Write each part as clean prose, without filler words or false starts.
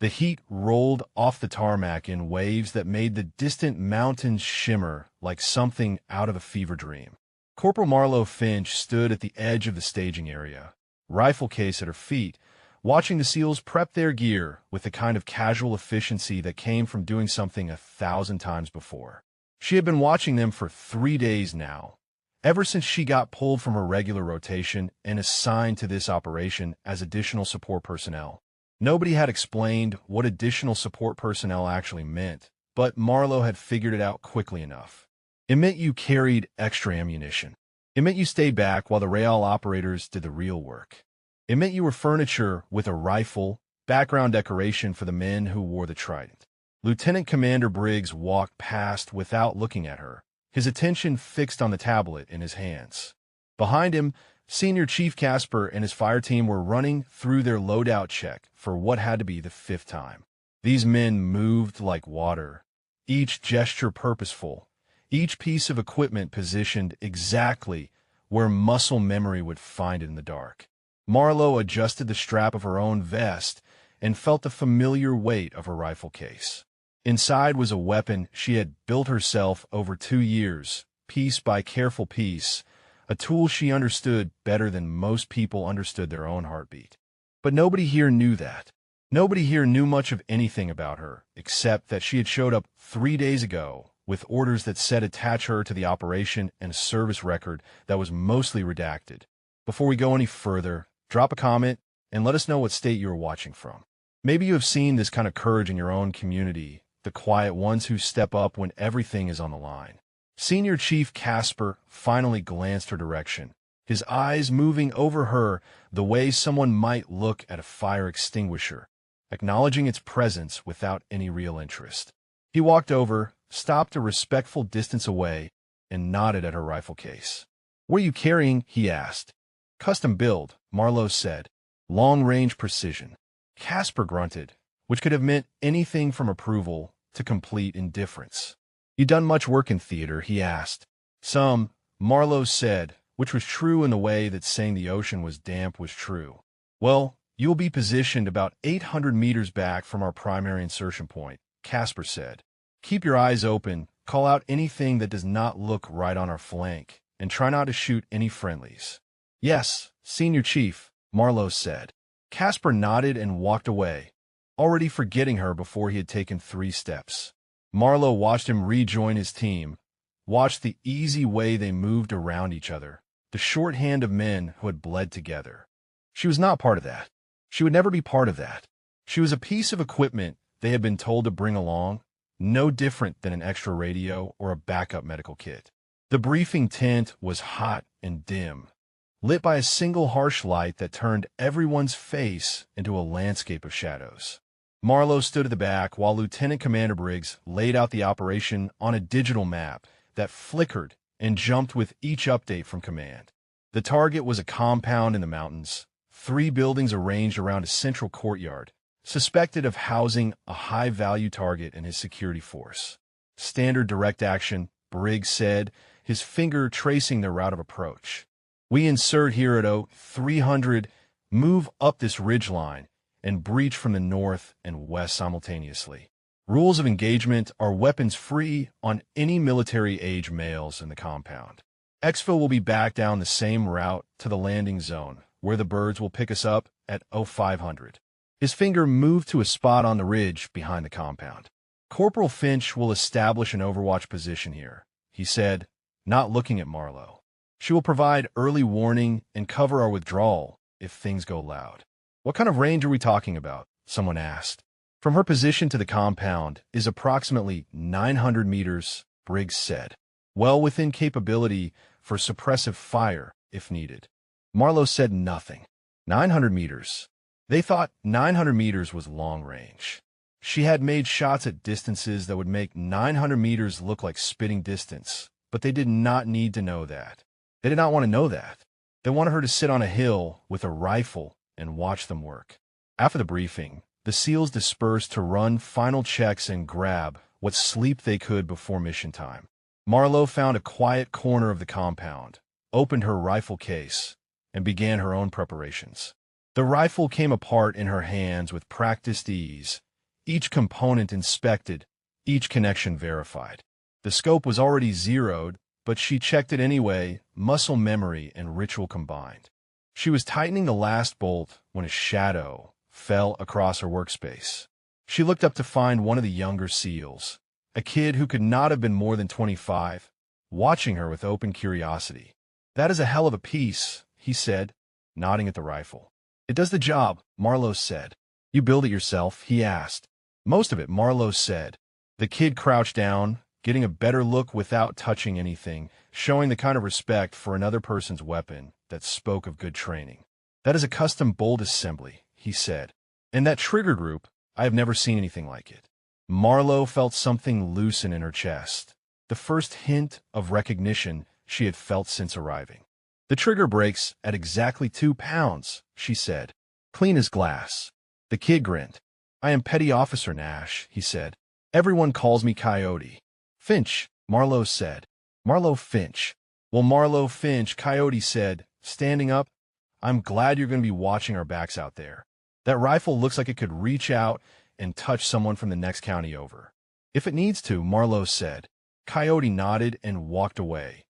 The heat rolled off the tarmac in waves that made the distant mountains shimmer like something out of a fever dream. Corporal Marlowe Finch stood at the edge of the staging area, rifle case at her feet, watching the SEALs prep their gear with the kind of casual efficiency that came from doing something 1,000 times before. She had been watching them for 3 days now, ever since she got pulled from her regular rotation and assigned to this operation as additional support personnel. Nobody had explained what additional support personnel actually meant, but Marlowe had figured it out quickly enough. It meant you carried extra ammunition. It meant you stayed back while the rail operators did the real work. It meant you were furniture with a rifle, background decoration for the men who wore the trident. Lieutenant Commander Briggs walked past without looking at her, his attention fixed on the tablet in his hands. Behind him, Senior Chief Casper and his fire team were running through their loadout check for what had to be the 5th time. These men moved like water, each gesture purposeful, each piece of equipment positioned exactly where muscle memory would find it in the dark. Marlowe adjusted the strap of her own vest and felt the familiar weight of her rifle case. Inside was a weapon she had built herself over 2 years, piece by careful piece, a tool she understood better than most people understood their own heartbeat. But nobody here knew that. Nobody here knew much of anything about her, except that she had showed up 3 days ago with orders that said attach her to the operation and a service record that was mostly redacted. Before we go any further, drop a comment and let us know what state you are watching from. Maybe you have seen this kind of courage in your own community, the quiet ones who step up when everything is on the line. Senior Chief Casper finally glanced her direction, his eyes moving over her the way someone might look at a fire extinguisher, acknowledging its presence without any real interest. He walked over, stopped a respectful distance away, and nodded at her rifle case. "What are you carrying?" he asked. "Custom build," Marlowe said. "Long-range precision." Casper grunted, which could have meant anything from approval to complete indifference. "You done much work in theater?" he asked. "Some," Marlowe said, which was true in the way that saying the ocean was damp was true. "Well, you'll be positioned about 800 meters back from our primary insertion point," Casper said. "Keep your eyes open, call out anything that does not look right on our flank, and try not to shoot any friendlies." "Yes, Senior Chief," Marlowe said. Casper nodded and walked away, already forgetting her before he had taken 3 steps. Marlowe watched him rejoin his team, watched the easy way they moved around each other, the shorthand of men who had bled together. She was not part of that. She would never be part of that. She was a piece of equipment they had been told to bring along, no different than an extra radio or a backup medical kit. The briefing tent was hot and dim, lit by a single harsh light that turned everyone's face into a landscape of shadows. Marlowe stood at the back while Lieutenant Commander Briggs laid out the operation on a digital map that flickered and jumped with each update from command. The target was a compound in the mountains, 3 buildings arranged around a central courtyard, suspected of housing a high-value target in his security force. "Standard direct action," Briggs said, his finger tracing their route of approach. "We insert here at 0300, move up this ridgeline, and breach from the north and west simultaneously. Rules of engagement are weapons-free on any military-age males in the compound. Exfil will be back down the same route to the landing zone, where the birds will pick us up at 0500. His finger moved to a spot on the ridge behind the compound. "Corporal Finch will establish an overwatch position here," he said, not looking at Marlowe. "She will provide early warning and cover our withdrawal if things go loud." "What kind of range are we talking about?" someone asked. "From her position to the compound is approximately 900 meters, Briggs said. Well within capability for suppressive fire, if needed." Marlowe said nothing. 900 meters. They thought 900 meters was long range. She had made shots at distances that would make 900 meters look like spitting distance, but they did not need to know that. They did not want to know that. They wanted her to sit on a hill with a rifle and watch them work. After the briefing, the SEALs dispersed to run final checks and grab what sleep they could before mission time. Marlowe found a quiet corner of the compound, opened her rifle case, and began her own preparations. The rifle came apart in her hands with practiced ease, each component inspected, each connection verified. The scope was already zeroed, but she checked it anyway, muscle memory and ritual combined. She was tightening the last bolt when a shadow fell across her workspace. She looked up to find one of the younger SEALs, a kid who could not have been more than 25, watching her with open curiosity. "That is a hell of a piece," he said, nodding at the rifle. "It does the job," Marlowe said. "You build it yourself?" he asked. "Most of it," Marlowe said. The kid crouched down, getting a better look without touching anything, showing the kind of respect for another person's weapon that spoke of good training. "That is a custom bolt assembly," he said. "And that trigger group, I have never seen anything like it." Marlowe felt something loosen in her chest, the first hint of recognition she had felt since arriving. "The trigger breaks at exactly 2 pounds, she said. "Clean as glass." The kid grinned. "I am Petty Officer Nash," he said. "Everyone calls me Coyote." "Finch," Marlowe said. "Marlowe Finch." "Well, Marlowe Finch," Coyote said, standing up. "I'm glad you're going to be watching our backs out there. That rifle looks like it could reach out and touch someone from the next county over." "If it needs to," Marlowe said. Coyote nodded and walked away,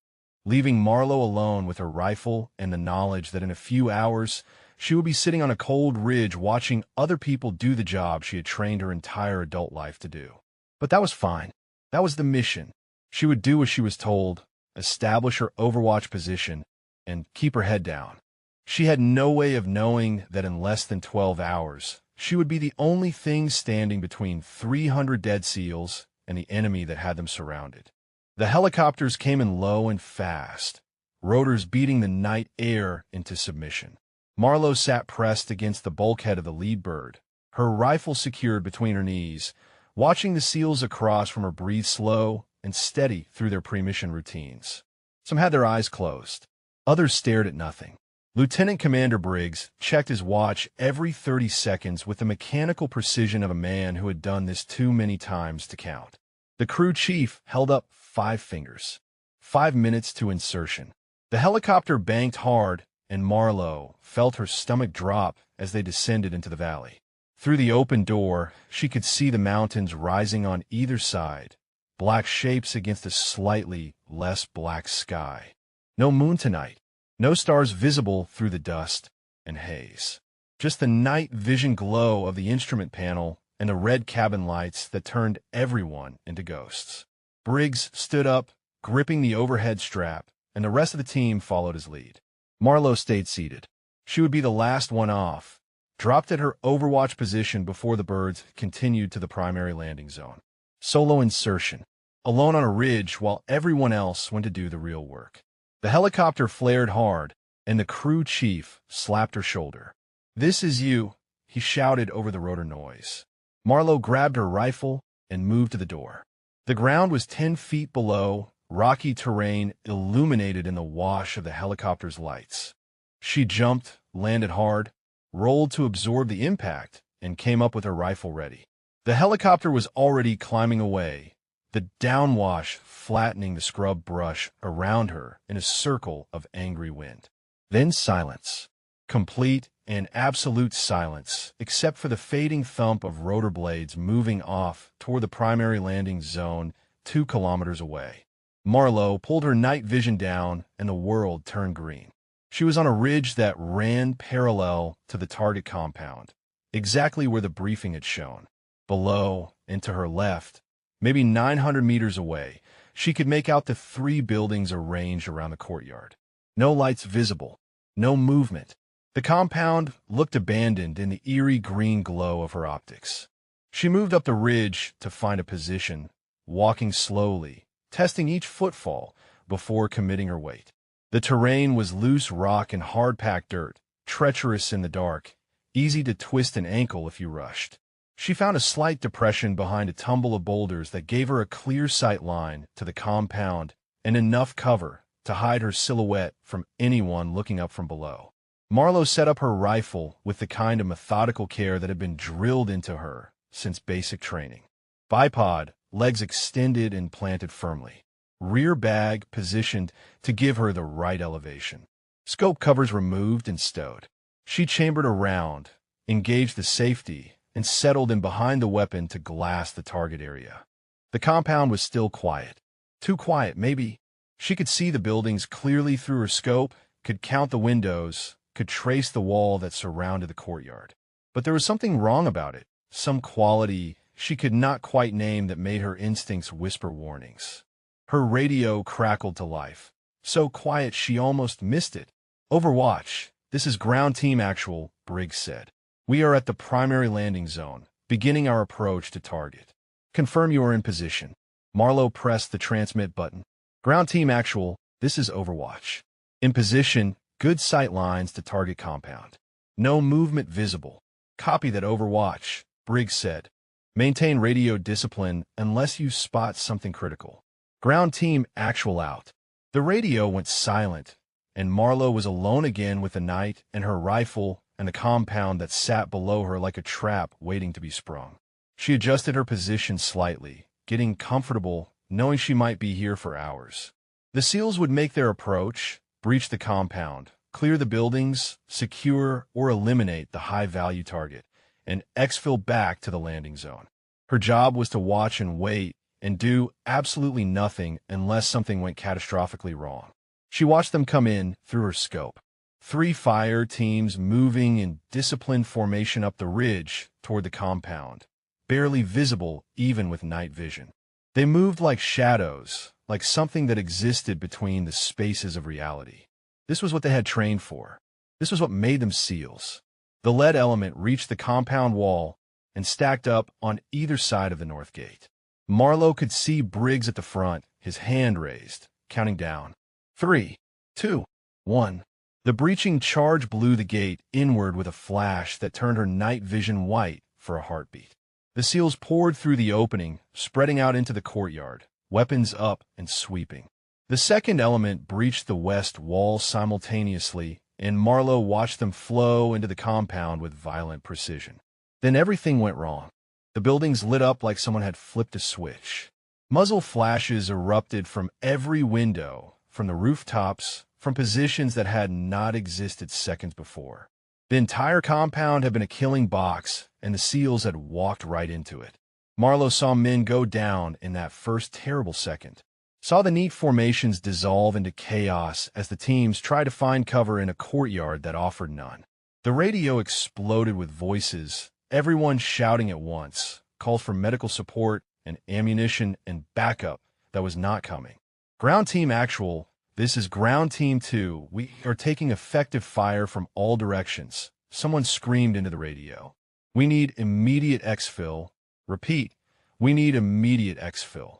leaving Marlowe alone with her rifle and the knowledge that in a few hours she would be sitting on a cold ridge watching other people do the job she had trained her entire adult life to do. But that was fine. That was the mission. She would do as she was told, establish her Overwatch position, and keep her head down. She had no way of knowing that in less than 12 hours, she would be the only thing standing between 300 dead SEALs and the enemy that had them surrounded. The helicopters came in low and fast, rotors beating the night air into submission. Marlowe sat pressed against the bulkhead of the lead bird, her rifle secured between her knees, watching the SEALs across from her breathe slow and steady through their pre-mission routines. Some had their eyes closed. Others stared at nothing. Lieutenant Commander Briggs checked his watch every 30 seconds with the mechanical precision of a man who had done this too many times to count. The crew chief held up 5 fingers. 5 minutes to insertion. The helicopter banked hard, and Marlowe felt her stomach drop as they descended into the valley. Through the open door, she could see the mountains rising on either side, black shapes against a slightly less black sky. No moon tonight. No stars visible through the dust and haze. Just the night vision glow of the instrument panel and the red cabin lights that turned everyone into ghosts. Briggs stood up, gripping the overhead strap, and the rest of the team followed his lead. Marlowe stayed seated. She would be the last one off, dropped at her Overwatch position before the birds continued to the primary landing zone. Solo insertion. Alone on a ridge while everyone else went to do the real work. The helicopter flared hard, and the crew chief slapped her shoulder. "This is you," he shouted over the rotor noise. Marlowe grabbed her rifle and moved to the door. The ground was 10 feet below, rocky terrain illuminated in the wash of the helicopter's lights. She jumped, landed hard, rolled to absorb the impact, and came up with her rifle ready. The helicopter was already climbing away, the downwash flattening the scrub brush around her in a circle of angry wind. Then silence. Complete and absolute silence, except for the fading thump of rotor blades moving off toward the primary landing zone 2 kilometers away. Marlowe pulled her night vision down, and the world turned green. She was on a ridge that ran parallel to the target compound, exactly where the briefing had shown. Below, and to her left, maybe 900 meters away, she could make out the 3 buildings arranged around the courtyard. No lights visible, no movement. The compound looked abandoned in the eerie green glow of her optics. She moved up the ridge to find a position, walking slowly, testing each footfall before committing her weight. The terrain was loose rock and hard-packed dirt, treacherous in the dark, easy to twist an ankle if you rushed. She found a slight depression behind a tumble of boulders that gave her a clear sight line to the compound and enough cover to hide her silhouette from anyone looking up from below. Marlowe set up her rifle with the kind of methodical care that had been drilled into her since basic training. Bipod, legs extended and planted firmly. Rear bag positioned to give her the right elevation. Scope covers removed and stowed. She chambered around, engaged the safety, and settled in behind the weapon to glass the target area. The compound was still quiet. Too quiet, maybe. She could see the buildings clearly through her scope, could count the windows, could trace the wall that surrounded the courtyard. But there was something wrong about it, some quality she could not quite name that made her instincts whisper warnings. Her radio crackled to life, so quiet she almost missed it. "Overwatch, this is ground team actual," Briggs said. "We are at the primary landing zone, beginning our approach to target. Confirm you are in position." Marlowe pressed the transmit button. "Ground team actual, this is Overwatch. In position, good sight lines to target compound. No movement visible. Copy that, Overwatch," Briggs said. "Maintain radio discipline unless you spot something critical. Ground team actual out." The radio went silent, and Marlowe was alone again with the night and her rifle and the compound that sat below her like a trap waiting to be sprung. She adjusted her position slightly, getting comfortable, knowing she might be here for hours. The SEALs would make their approach, breach the compound, clear the buildings, secure or eliminate the high-value target, and exfil back to the landing zone. Her job was to watch and wait and do absolutely nothing unless something went catastrophically wrong. She watched them come in through her scope. 3 fire teams moving in disciplined formation up the ridge toward the compound, barely visible even with night vision. They moved like shadows, like something that existed between the spaces of reality. This was what they had trained for. This was what made them SEALs. The lead element reached the compound wall and stacked up on either side of the north gate. Marlowe could see Briggs at the front, his hand raised, counting down. 3, 2, 1. The breaching charge blew the gate inward with a flash that turned her night vision white for a heartbeat. The SEALs poured through the opening, spreading out into the courtyard, weapons up and sweeping. The second element breached the west wall simultaneously, and Marlowe watched them flow into the compound with violent precision. Then everything went wrong. The buildings lit up like someone had flipped a switch. Muzzle flashes erupted from every window, from the rooftops, from positions that had not existed seconds before. The entire compound had been a killing box, and the SEALs had walked right into it. Marlowe saw men go down in that first terrible second, saw the neat formations dissolve into chaos as the teams tried to find cover in a courtyard that offered none. The radio exploded with voices, everyone shouting at once, calls for medical support and ammunition and backup that was not coming. "Ground team actual, this is ground team 2. We are taking effective fire from all directions," someone screamed into the radio. "We need immediate exfil. Repeat, we need immediate exfil."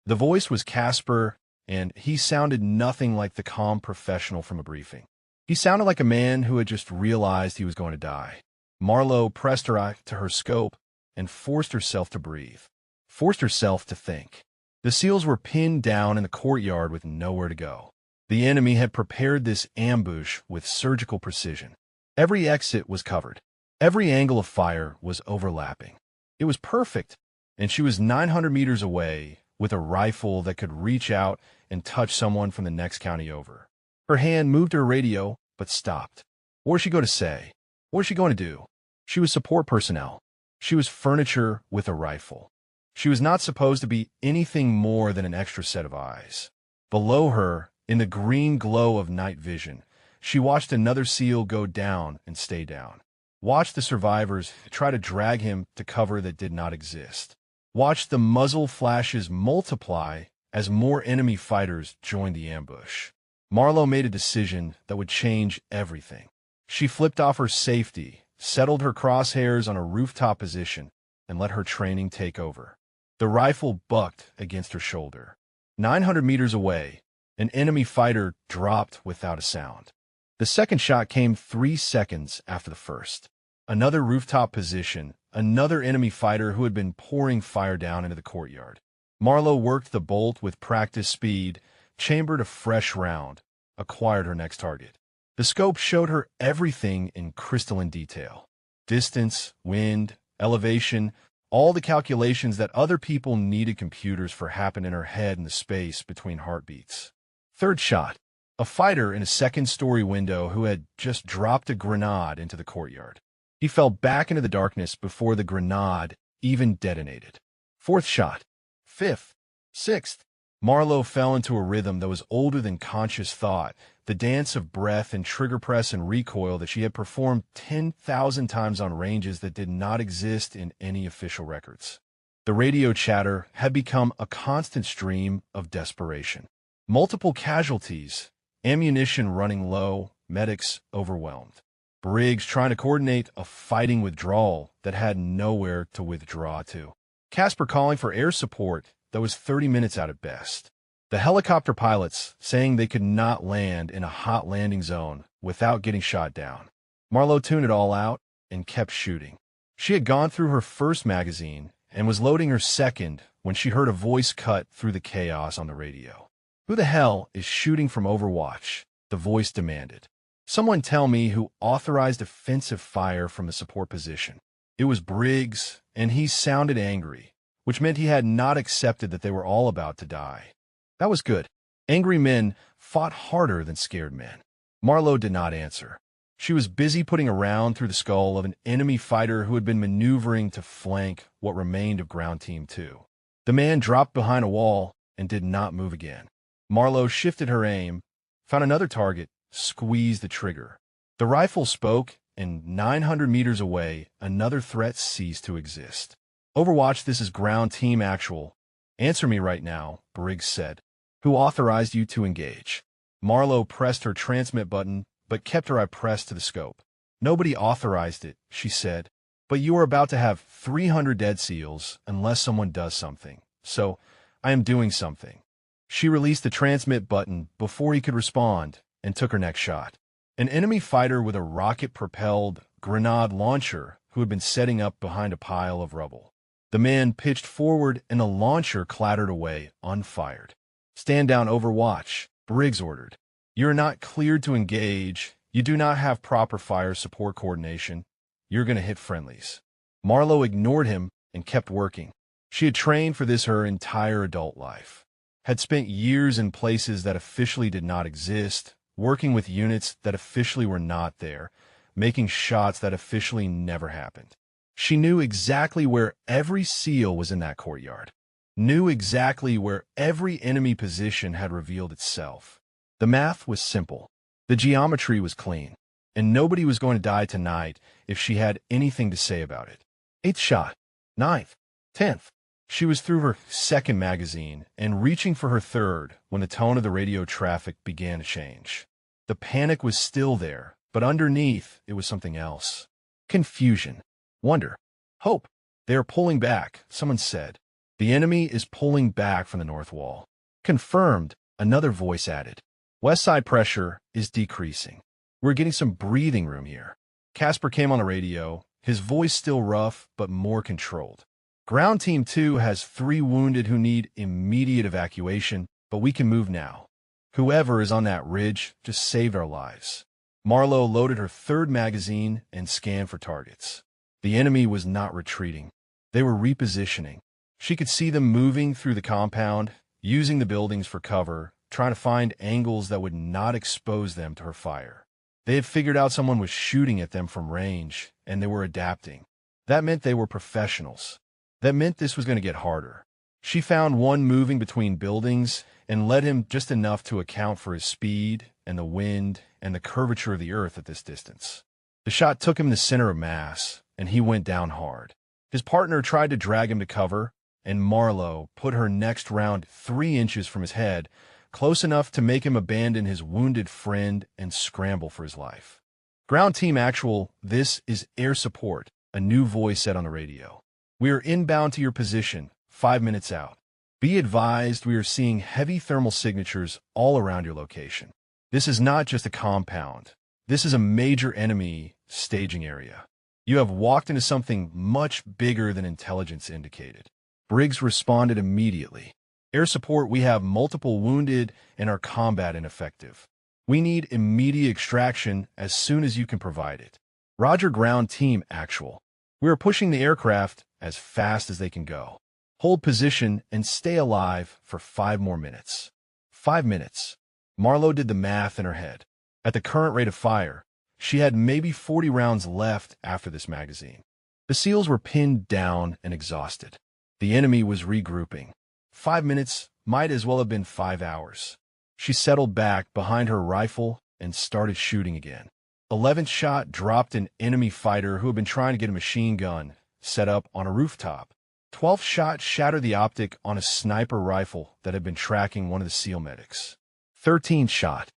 The voice was Casper, and he sounded nothing like the calm professional from a briefing. He sounded like a man who had just realized he was going to die. Marlowe pressed her eye to her scope and forced herself to breathe, forced herself to think. The SEALs were pinned down in the courtyard with nowhere to go. The enemy had prepared this ambush with surgical precision. Every exit was covered. Every angle of fire was overlapping. It was perfect, and she was 900 meters away with a rifle that could reach out and touch someone from the next county over. Her hand moved to her radio, but stopped. What was she going to say? What was she going to do? She was support personnel. She was furniture with a rifle. She was not supposed to be anything more than an extra set of eyes. Below her, in the green glow of night vision, she watched another SEAL go down and stay down. Watched the survivors try to drag him to cover that did not exist. Watched the muzzle flashes multiply as more enemy fighters joined the ambush. Marlowe made a decision that would change everything. She flipped off her safety, settled her crosshairs on a rooftop position, and let her training take over. The rifle bucked against her shoulder. 900 meters away, an enemy fighter dropped without a sound. The second shot came 3 seconds after the first. Another rooftop position, another enemy fighter who had been pouring fire down into the courtyard. Marlowe worked the bolt with practice speed, chambered a fresh round, acquired her next target. The scope showed her everything in crystalline detail. Distance, wind, elevation, all the calculations that other people needed computers for happened in her head in the space between heartbeats. Third shot. A fighter in a second-story window who had just dropped a grenade into the courtyard. He fell back into the darkness before the grenade even detonated. Fourth shot. Fifth. Sixth. Marlowe fell into a rhythm that was older than conscious thought, the dance of breath and trigger press and recoil that she had performed 10,000 times on ranges that did not exist in any official records. The radio chatter had become a constant stream of desperation. Multiple casualties, ammunition running low, medics overwhelmed. Briggs trying to coordinate a fighting withdrawal that had nowhere to withdraw to. Casper calling for air support that was 30 minutes out at best. The helicopter pilots saying they could not land in a hot landing zone without getting shot down. Marlowe tuned it all out and kept shooting. She had gone through her first magazine and was loading her second when she heard a voice cut through the chaos on the radio. "Who the hell is shooting from Overwatch?" the voice demanded. "Someone tell me who authorized offensive fire from a support position." It was Briggs, and he sounded angry, which meant he had not accepted that they were all about to die. That was good. Angry men fought harder than scared men. Marlowe did not answer. She was busy putting a round through the skull of an enemy fighter who had been maneuvering to flank what remained of Ground Team 2. The man dropped behind a wall and did not move again. Marlowe shifted her aim, found another target, squeezed the trigger. The rifle spoke, and 900 meters away, another threat ceased to exist. "Overwatch, this is Ground Team Actual. Answer me right now," Briggs said. "Who authorized you to engage?" Marlowe pressed her transmit button, but kept her eye pressed to the scope. "Nobody authorized it," she said. "But you are about to have 300 dead SEALs unless someone does something. So, I am doing something." She released the transmit button before he could respond and took her next shot. An enemy fighter with a rocket-propelled grenade launcher who had been setting up behind a pile of rubble. The man pitched forward and the launcher clattered away, unfired. "Stand down, Overwatch," Briggs ordered. "You are not cleared to engage. You do not have proper fire support coordination. You're going to hit friendlies." Marlowe ignored him and kept working. She had trained for this her entire adult life, had spent years in places that officially did not exist, working with units that officially were not there, making shots that officially never happened. She knew exactly where every SEAL was in that courtyard, knew exactly where every enemy position had revealed itself. The math was simple. The geometry was clean, and nobody was going to die tonight if she had anything to say about it. Eighth shot. Ninth. 10th. She was through her second magazine and reaching for her third when the tone of the radio traffic began to change. The panic was still there, but underneath it was something else. Confusion. Wonder. Hope. "They are pulling back," someone said. "The enemy is pulling back from the north wall." "Confirmed," another voice added. "West side pressure is decreasing. We're getting some breathing room here." Casper came on the radio, his voice still rough but more controlled. "Ground Team 2 has 3 wounded who need immediate evacuation, but we can move now. Whoever is on that ridge just saved our lives." Marlowe loaded her third magazine and scanned for targets. The enemy was not retreating. They were repositioning. She could see them moving through the compound, using the buildings for cover, trying to find angles that would not expose them to her fire. They had figured out someone was shooting at them from range, and they were adapting. That meant they were professionals. That meant this was going to get harder. She found one moving between buildings and led him just enough to account for his speed and the wind and the curvature of the earth at this distance. The shot took him in the center of mass, and he went down hard. His partner tried to drag him to cover, and Marlowe put her next round 3 inches from his head, close enough to make him abandon his wounded friend and scramble for his life. "Ground Team Actual, this is air support," a new voice said on the radio. "We are inbound to your position, 5 minutes out. Be advised we are seeing heavy thermal signatures all around your location. This is not just a compound. This is a major enemy staging area. You have walked into something much bigger than intelligence indicated." Briggs responded immediately. "Air support, we have multiple wounded and our combat ineffective. We need immediate extraction as soon as you can provide it." "Roger, Ground Team Actual. We are pushing the aircraft as fast as they can go. Hold position and stay alive for 5 more minutes." 5 minutes. Marlowe did the math in her head. At the current rate of fire, She had maybe 40 rounds left after this magazine. The SEALs were pinned down and exhausted. The enemy was regrouping. 5 minutes might as well have been 5 hours. She settled back behind her rifle and started shooting again. 11th shot dropped an enemy fighter who had been trying to get a machine gun set up on a rooftop. 12th shot shattered the optic on a sniper rifle that had been tracking one of the SEAL medics. 13th shot.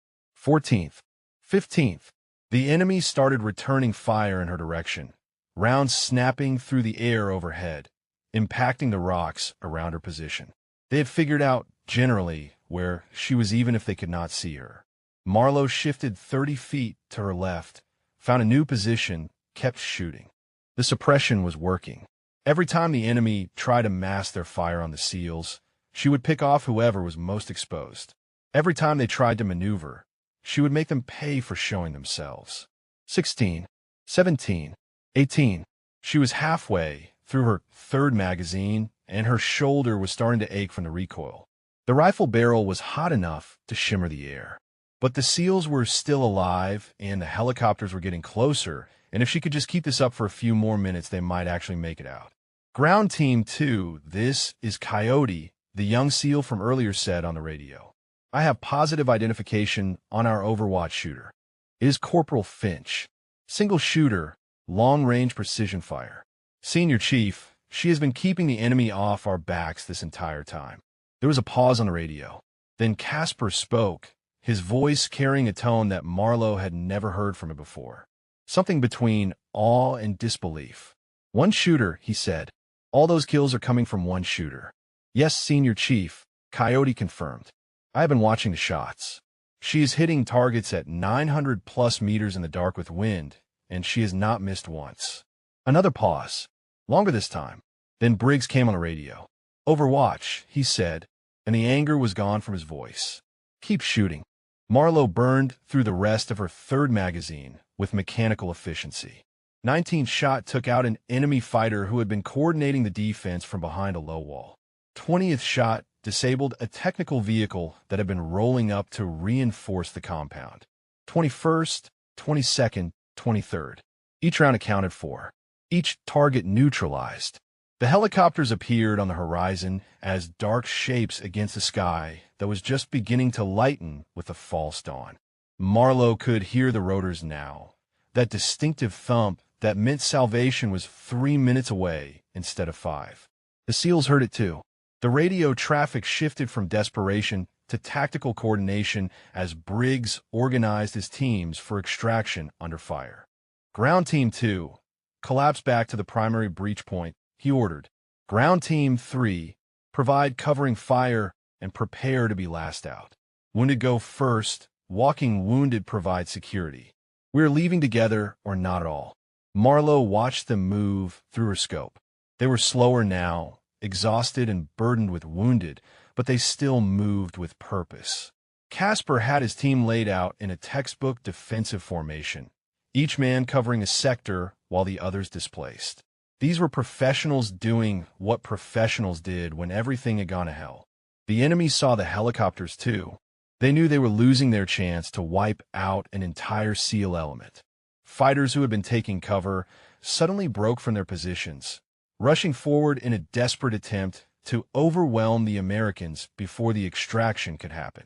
14th. 15th. The enemy started returning fire in her direction, rounds snapping through the air overhead, impacting the rocks around her position. They had figured out, generally, where she was even if they could not see her. Marlowe shifted 30 feet to her left, found a new position, kept shooting. The suppression was working. Every time the enemy tried to mask their fire on the SEALs, she would pick off whoever was most exposed. Every time they tried to maneuver, she would make them pay for showing themselves. 16, 17, 18. She was halfway through her third magazine, and her shoulder was starting to ache from the recoil. The rifle barrel was hot enough to shimmer the air. But the SEALs were still alive, and the helicopters were getting closer, and if she could just keep this up for a few more minutes, they might actually make it out. Ground Team 2, this is Coyote, the young SEAL from earlier, said on the radio. I have positive identification on our Overwatch shooter. It is Corporal Finch. Single shooter, long-range precision fire. Senior Chief, she has been keeping the enemy off our backs this entire time. There was a pause on the radio. Then Casper spoke, his voice carrying a tone that Marlowe had never heard from him before. Something between awe and disbelief. One shooter, he said. All those kills are coming from one shooter. Yes, Senior Chief, Coyote confirmed. I have been watching the shots. She is hitting targets at 900+ meters in the dark with wind, and she has not missed once. Another pause. Longer this time. Then Briggs came on the radio. Overwatch, he said, and the anger was gone from his voice. Keep shooting. Marlowe burned through the rest of her third magazine with mechanical efficiency. 19th shot took out an enemy fighter who had been coordinating the defense from behind a low wall. 20th shot disabled a technical vehicle that had been rolling up to reinforce the compound. 21st, 22nd, 23rd. Each round accounted for. Each target neutralized. The helicopters appeared on the horizon as dark shapes against the sky that was just beginning to lighten with the false dawn. Marlowe could hear the rotors now. That distinctive thump that meant salvation was 3 minutes away instead of 5. The SEALs heard it too. The radio traffic shifted from desperation to tactical coordination as Briggs organized his teams for extraction under fire. Ground Team 2, collapse back to the primary breach point, he ordered. Ground Team 3, provide covering fire and prepare to be last out. Wounded go first, walking wounded provide security. We are leaving together or not at all. Marlowe watched them move through her scope. They were slower now, exhausted and burdened with wounded, but they still moved with purpose. Casper had his team laid out in a textbook defensive formation, each man covering a sector while the others displaced. These were professionals doing what professionals did when everything had gone to hell. The enemy saw the helicopters too. They knew they were losing their chance to wipe out an entire SEAL element. Fighters who had been taking cover suddenly broke from their positions, rushing forward in a desperate attempt to overwhelm the Americans before the extraction could happen.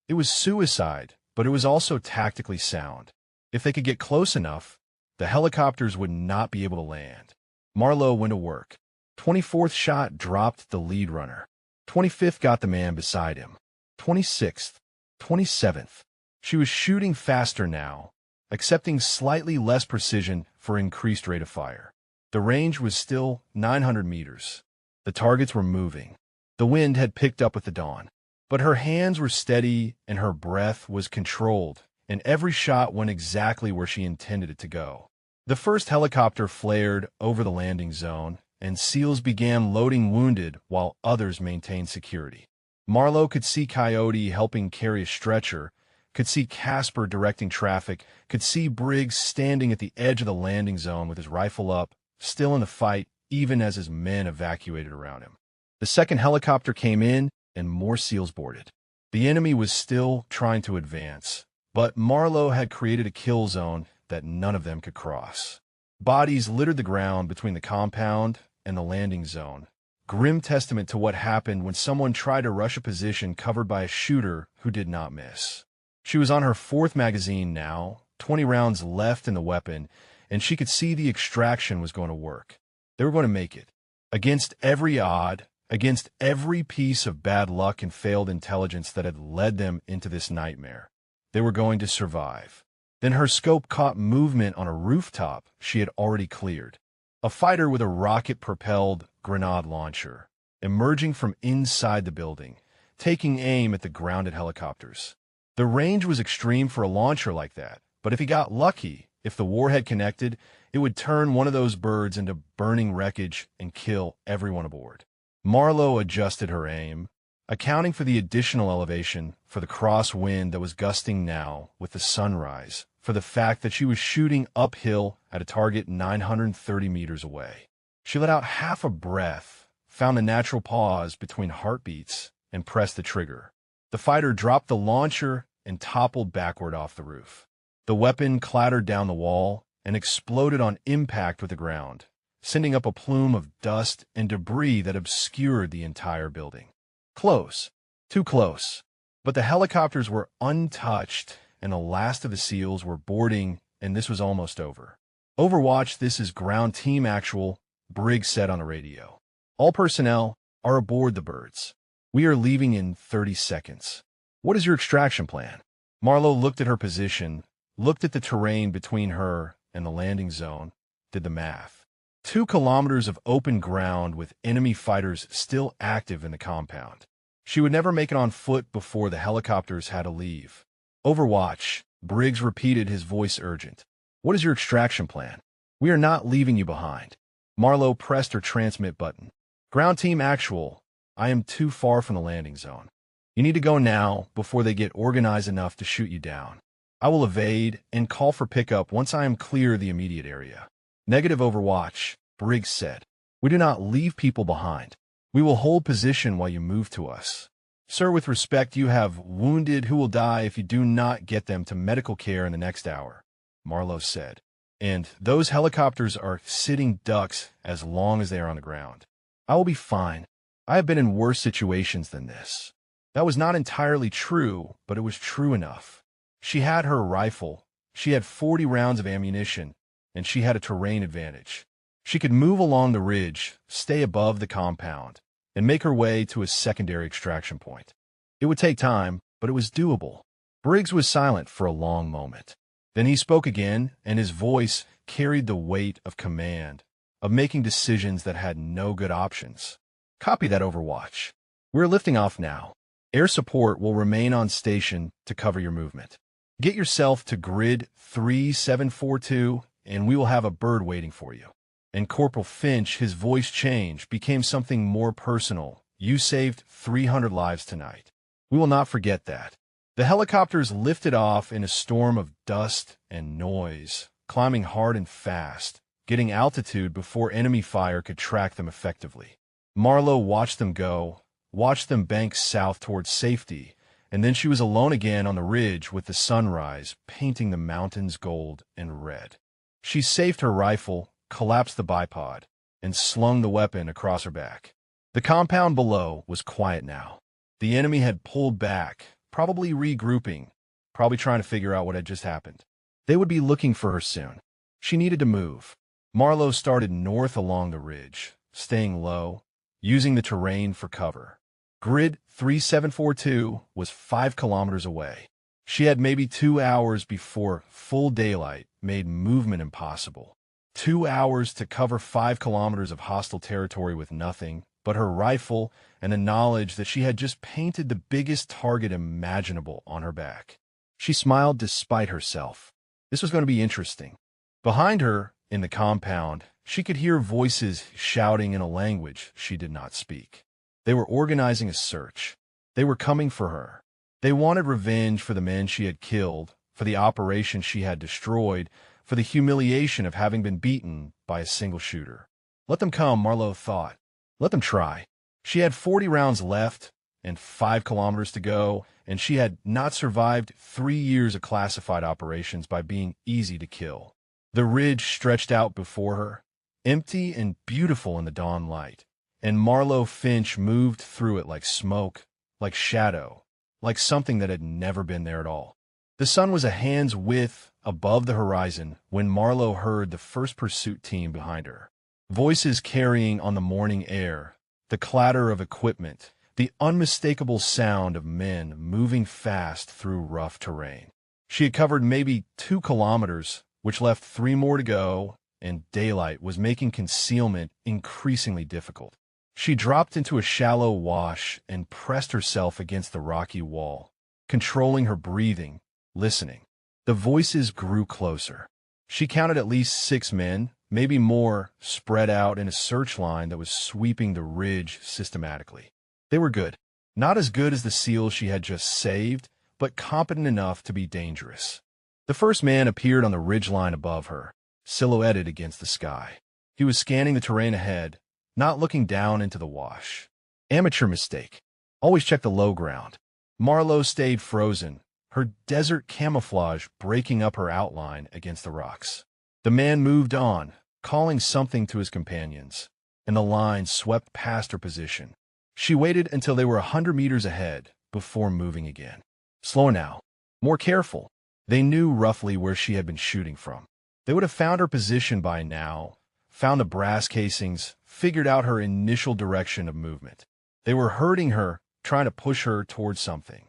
It was suicide, but it was also tactically sound. If they could get close enough, the helicopters would not be able to land. Marlowe went to work. 24th shot dropped the lead runner. 25th got the man beside him. 26th, 27th. She was shooting faster now, accepting slightly less precision for increased rate of fire. The range was still 900 meters. The targets were moving. The wind had picked up with the dawn. But her hands were steady and her breath was controlled, and every shot went exactly where she intended it to go. The first helicopter flared over the landing zone, and SEALs began loading wounded while others maintained security. Marlowe could see Coyote helping carry a stretcher, could see Casper directing traffic, could see Briggs standing at the edge of the landing zone with his rifle up, still in the fight, even as his men evacuated around him. The second helicopter came in, and more SEALs boarded. The enemy was still trying to advance, but Marlowe had created a kill zone that none of them could cross. Bodies littered the ground between the compound and the landing zone, grim testament to what happened when someone tried to rush a position covered by a shooter who did not miss. She was on her fourth magazine now, 20 rounds left in the weapon, and she could see the extraction was going to work. They were going to make it. Against every odd, against every piece of bad luck and failed intelligence that had led them into this nightmare, they were going to survive. Then her scope caught movement on a rooftop she had already cleared. A fighter with a rocket-propelled grenade launcher, emerging from inside the building, taking aim at the grounded helicopters. The range was extreme for a launcher like that, but if he got lucky, if the warhead connected, it would turn one of those birds into burning wreckage and kill everyone aboard. Marlowe adjusted her aim, accounting for the additional elevation, for the crosswind that was gusting now with the sunrise, for the fact that she was shooting uphill at a target 930 meters away. She let out half a breath, found a natural pause between heartbeats, and pressed the trigger. The fighter dropped the launcher and toppled backward off the roof. The weapon clattered down the wall and exploded on impact with the ground, sending up a plume of dust and debris that obscured the entire building. Close. Too close. But the helicopters were untouched, and the last of the SEALs were boarding, and this was almost over. Overwatch, this is ground team actual, Briggs said on the radio. All personnel are aboard the birds. We are leaving in 30 seconds. What is your extraction plan? Marlowe looked at her position, looked at the terrain between her and the landing zone, did the math. 2 kilometers of open ground with enemy fighters still active in the compound. She would never make it on foot before the helicopters had to leave. Overwatch, Briggs repeated, his voice urgent. What is your extraction plan? We are not leaving you behind. Marlowe pressed her transmit button. Ground team actual, I am too far from the landing zone. You need to go now before they get organized enough to shoot you down. I will evade and call for pickup once I am clear of the immediate area. Negative, Overwatch, Briggs said. We do not leave people behind. We will hold position while you move to us. Sir, with respect, you have wounded who will die if you do not get them to medical care in the next hour, Marlowe said. And those helicopters are sitting ducks as long as they are on the ground. I will be fine. I have been in worse situations than this. That was not entirely true, but it was true enough. She had her rifle, she had 40 rounds of ammunition, and she had a terrain advantage. She could move along the ridge, stay above the compound, and make her way to a secondary extraction point. It would take time, but it was doable. Briggs was silent for a long moment. Then he spoke again, and his voice carried the weight of command, of making decisions that had no good options. Copy that, Overwatch. We're lifting off now. Air support will remain on station to cover your movement. Get yourself to grid 3742, and we will have a bird waiting for you. And Corporal Finch, his voice changed, became something more personal. You saved 300 lives tonight. We will not forget that. The helicopters lifted off in a storm of dust and noise, climbing hard and fast, getting altitude before enemy fire could track them effectively. Marlowe watched them go, watched them bank south towards safety, and then she was alone again on the ridge with the sunrise painting the mountains gold and red. She saved her rifle, collapsed the bipod, and slung the weapon across her back. The compound below was quiet now. The enemy had pulled back, probably regrouping, probably trying to figure out what had just happened. They would be looking for her soon. She needed to move. Marlowe started north along the ridge, staying low, using the terrain for cover. Grid 3742 was 5 kilometers away. She had maybe 2 hours before full daylight made movement impossible. 2 hours to cover 5 kilometers of hostile territory with nothing but her rifle and the knowledge that she had just painted the biggest target imaginable on her back. She smiled despite herself. This was going to be interesting. Behind her, in the compound, she could hear voices shouting in a language she did not speak. They were organizing a search. They were coming for her. They wanted revenge for the men she had killed, for the operation she had destroyed, for the humiliation of having been beaten by a single shooter. Let them come, Marlowe thought. Let them try. She had 40 rounds left, and 5 kilometers to go, and she had not survived 3 years of classified operations by being easy to kill. The ridge stretched out before her, empty and beautiful in the dawn light, and Marlowe Finch moved through it like smoke, like shadow, like something that had never been there at all. The sun was a hand's width above the horizon when Marlowe heard the first pursuit team behind her. Voices carrying on the morning air, the clatter of equipment, the unmistakable sound of men moving fast through rough terrain. She had covered maybe 2 kilometers, which left 3 more to go, and daylight was making concealment increasingly difficult. She dropped into a shallow wash and pressed herself against the rocky wall, controlling her breathing, listening. The voices grew closer. She counted at least 6 men, maybe more, spread out in a search line that was sweeping the ridge systematically. They were good. Not as good as the SEALs she had just saved, but competent enough to be dangerous. The first man appeared on the ridgeline above her, silhouetted against the sky. He was scanning the terrain ahead, not looking down into the wash. Amateur mistake. Always check the low ground. Marlowe stayed frozen, her desert camouflage breaking up her outline against the rocks. The man moved on, calling something to his companions, and the line swept past her position. She waited until they were 100 meters ahead before moving again. Slower now. More careful. They knew roughly where she had been shooting from. They would have found her position by now, found the brass casings, figured out her initial direction of movement. They were hurting her, trying to push her towards something.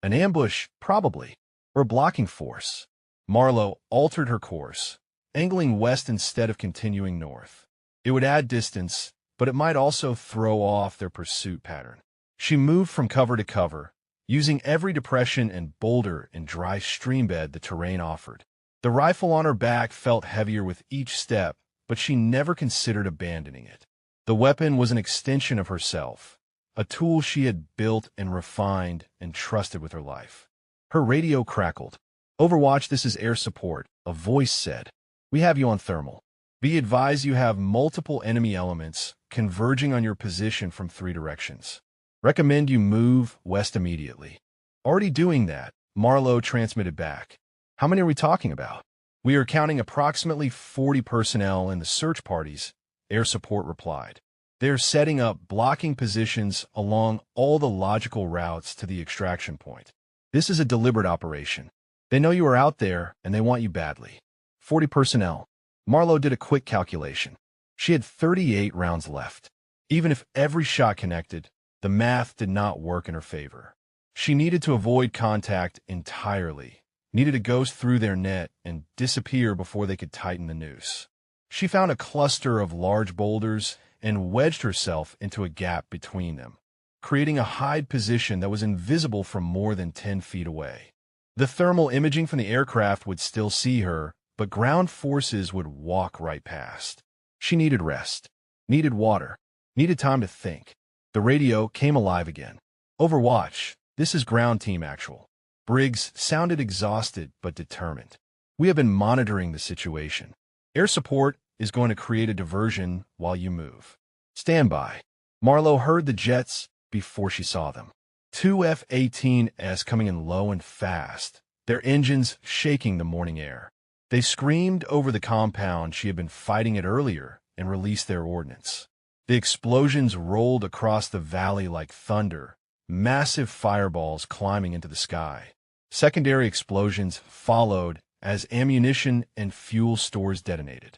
An ambush, probably, or a blocking force. Marlowe altered her course, angling west instead of continuing north. It would add distance, but it might also throw off their pursuit pattern. She moved from cover to cover, using every depression and boulder and dry streambed the terrain offered. The rifle on her back felt heavier with each step, but she never considered abandoning it. The weapon was an extension of herself, a tool she had built and refined and trusted with her life. Her radio crackled. "Overwatch, this is air support," a voice said. "We have you on thermal. Be advised you have multiple enemy elements converging on your position from 3 directions. Recommend you move west immediately." "Already doing that," Marlowe transmitted back. "How many are we talking about?" "We are counting approximately 40 personnel in the search parties," air support replied. "They're setting up blocking positions along all the logical routes to the extraction point. This is a deliberate operation. They know you are out there, and they want you badly." 40 personnel. Marlowe did a quick calculation. She had 38 rounds left. Even if every shot connected, the math did not work in her favor. She needed to avoid contact entirely, needed to go through their net and disappear before they could tighten the noose. She found a cluster of large boulders and wedged herself into a gap between them, creating a hide position that was invisible from more than 10 feet away. The thermal imaging from the aircraft would still see her, but ground forces would walk right past. She needed rest, needed water, needed time to think. The radio came alive again. "Overwatch, this is ground team actual." Briggs sounded exhausted but determined. "We have been monitoring the situation. Air support is going to create a diversion while you move. Stand by." Marlowe heard the jets before she saw them. 2 F-18s coming in low and fast, their engines shaking the morning air. They screamed over the compound she had been fighting at earlier and released their ordnance. The explosions rolled across the valley like thunder, massive fireballs climbing into the sky. Secondary explosions followed as ammunition and fuel stores detonated.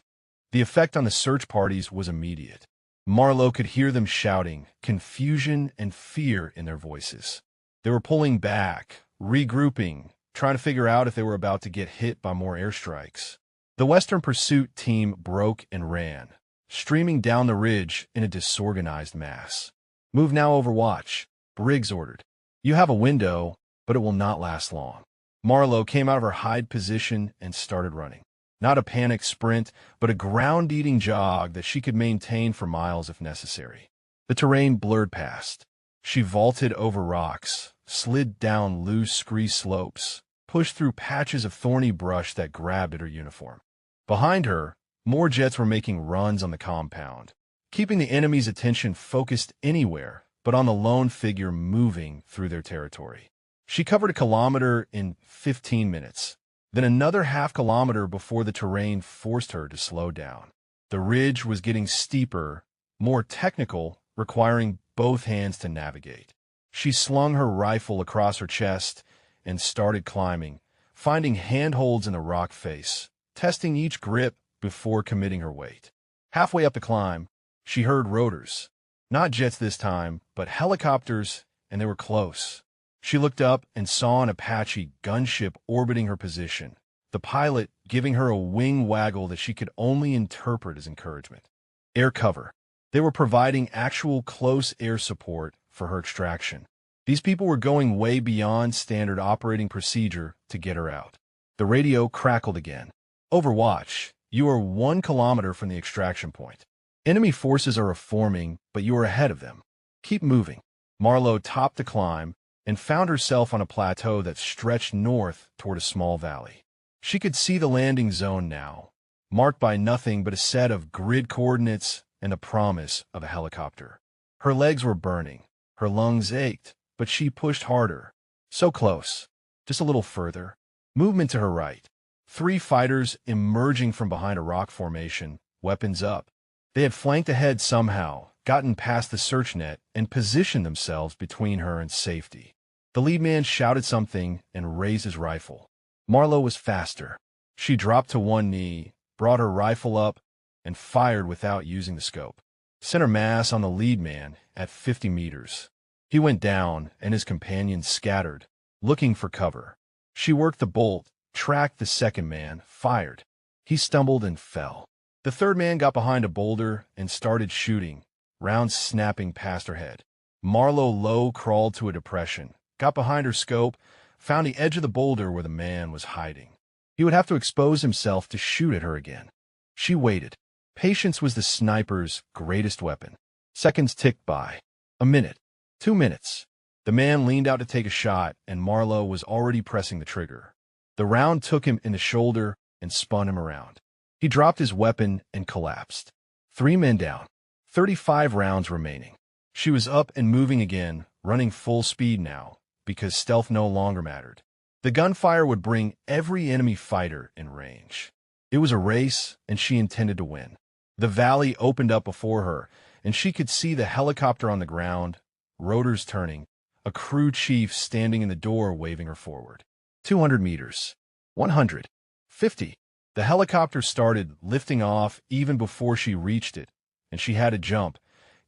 The effect on the search parties was immediate. Marlowe could hear them shouting, confusion and fear in their voices. They were pulling back, regrouping, trying to figure out if they were about to get hit by more airstrikes. The Western pursuit team broke and ran, streaming down the ridge in a disorganized mass. "Move now, Overwatch," Briggs ordered. "You have a window, but it will not last long." Marlowe came out of her hide position and started running. Not a panicked sprint, but a ground-eating jog that she could maintain for miles if necessary. The terrain blurred past. She vaulted over rocks, slid down loose scree slopes, pushed through patches of thorny brush that grabbed at her uniform. Behind her, more jets were making runs on the compound, keeping the enemy's attention focused anywhere but on the lone figure moving through their territory. She covered a kilometer in 15 minutes, then another half-kilometer before the terrain forced her to slow down. The ridge was getting steeper, more technical, requiring both hands to navigate. She slung her rifle across her chest and started climbing, finding handholds in the rock face, testing each grip before committing her weight. Halfway up the climb, she heard rotors. Not jets this time, but helicopters, and they were close. She looked up and saw an Apache gunship orbiting her position, the pilot giving her a wing waggle that she could only interpret as encouragement. Air cover. They were providing actual close air support for her extraction. These people were going way beyond standard operating procedure to get her out. The radio crackled again. Overwatch, you are 1 kilometer from the extraction point. Enemy forces are reforming, but you are ahead of them. Keep moving. Marlowe topped the climb and found herself on a plateau that stretched north toward a small valley. She could see the landing zone now, marked by nothing but a set of grid coordinates and the promise of a helicopter. Her legs were burning. Her lungs ached, but she pushed harder. So close. Just a little further. Movement to her right. 3 fighters emerging from behind a rock formation, weapons up. They had flanked ahead somehow, gotten past the search net, and positioned themselves between her and safety. The lead man shouted something and raised his rifle. Marlowe was faster. She dropped to one knee, brought her rifle up, and fired without using the scope. Center mass on the lead man at 50 meters. He went down, and his companions scattered, looking for cover. She worked the bolt, tracked the second man, fired. He stumbled and fell. The third man got behind a boulder and started shooting, rounds snapping past her head. Marlowe low crawled to a depression, got behind her scope, found the edge of the boulder where the man was hiding. He would have to expose himself to shoot at her again. She waited. Patience was the sniper's greatest weapon. Seconds ticked by. A minute. 2 minutes. The man leaned out to take a shot, and Marlowe was already pressing the trigger. The round took him in the shoulder and spun him around. He dropped his weapon and collapsed. 3 men down. 35 rounds remaining. She was up and moving again, running full speed now, because stealth no longer mattered. The gunfire would bring every enemy fighter in range. It was a race, and she intended to win. The valley opened up before her, and she could see the helicopter on the ground, rotors turning, a crew chief standing in the door waving her forward. 200 meters. 100. 50. The helicopter started lifting off even before she reached it, and she had to jump,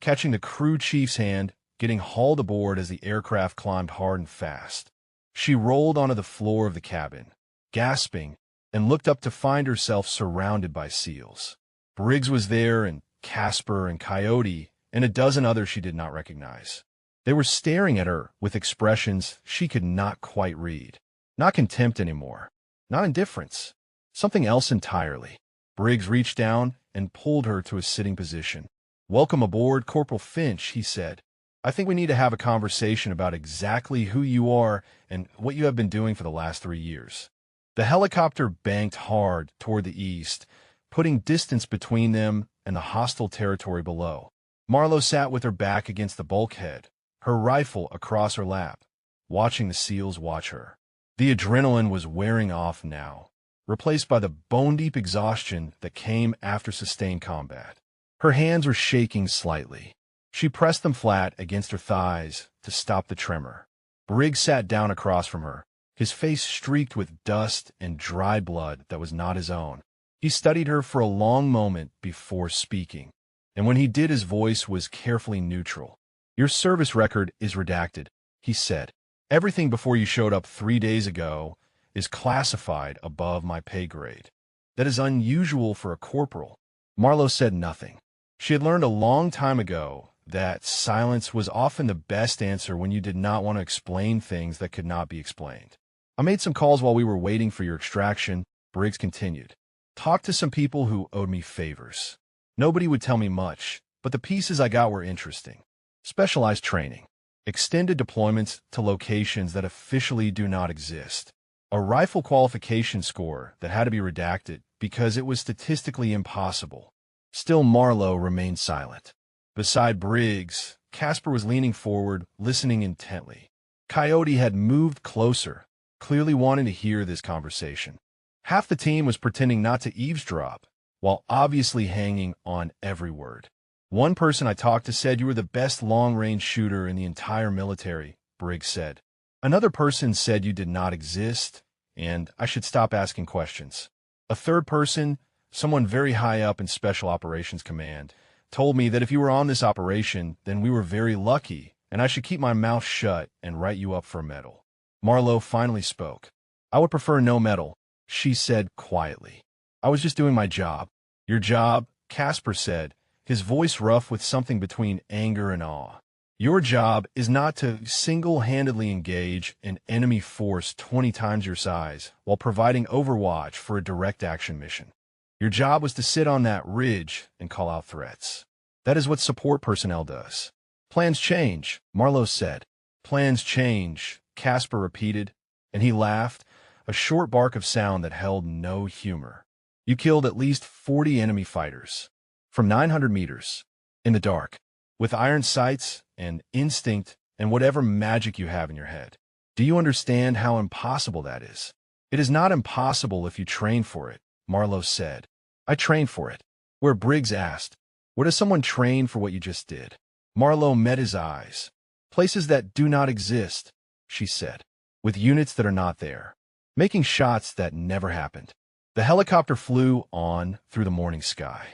catching the crew chief's hand, getting hauled aboard as the aircraft climbed hard and fast. She rolled onto the floor of the cabin, gasping, and looked up to find herself surrounded by SEALs. Briggs was there, and Casper and Coyote, and a dozen others she did not recognize. They were staring at her with expressions she could not quite read. Not contempt anymore. Not indifference. Something else entirely. Briggs reached down and pulled her to a sitting position. "Welcome aboard, Corporal Finch," he said. "I think we need to have a conversation about exactly who you are and what you have been doing for the last 3 years." The helicopter banked hard toward the east, putting distance between them and the hostile territory below. Marlowe sat with her back against the bulkhead, her rifle across her lap, watching the SEALs watch her. The adrenaline was wearing off now, replaced by the bone-deep exhaustion that came after sustained combat. Her hands were shaking slightly. She pressed them flat against her thighs to stop the tremor. Briggs sat down across from her, his face streaked with dust and dry blood that was not his own. He studied her for a long moment before speaking, and when he did, his voice was carefully neutral. "Your service record is redacted," he said. "Everything before you showed up 3 days ago is classified above my pay grade. That is unusual for a corporal." Marlowe said nothing. She had learned a long time ago that silence was often the best answer when you did not want to explain things that could not be explained. "I made some calls while we were waiting for your extraction," Briggs continued. "Talked to some people who owed me favors. Nobody would tell me much, but the pieces I got were interesting. Specialized training, extended deployments to locations that officially do not exist, a rifle qualification score that had to be redacted because it was statistically impossible." Still, Marlowe remained silent. Beside Briggs, Casper was leaning forward, listening intently. Coyote had moved closer, clearly wanting to hear this conversation. Half the team was pretending not to eavesdrop, while obviously hanging on every word. One person I talked to said you were the best long-range shooter in the entire military, Briggs said. Another person said you did not exist, and I should stop asking questions. A third person, someone very high up in Special Operations Command, told me that if you were on this operation, then we were very lucky, and I should keep my mouth shut and write you up for a medal. Marlowe finally spoke. I would prefer no medal, she said quietly. I was just doing my job. Your job, Casper said, his voice rough with something between anger and awe. Your job is not to single-handedly engage an enemy force 20 times your size while providing overwatch for a direct action mission. Your job was to sit on that ridge and call out threats. That is what support personnel does. Plans change, Marlowe said. Plans change, Casper repeated, and he laughed, a short bark of sound that held no humor. You killed at least 40 enemy fighters. From 900 meters. In the dark. With iron sights and instinct and whatever magic you have in your head. Do you understand how impossible that is? It is not impossible if you train for it, Marlowe said. I trained for it. Where Briggs asked, where does someone train for what you just did? Marlowe met his eyes. Places that do not exist, she said. With units that are not there. Making shots that never happened. The helicopter flew on through the morning sky.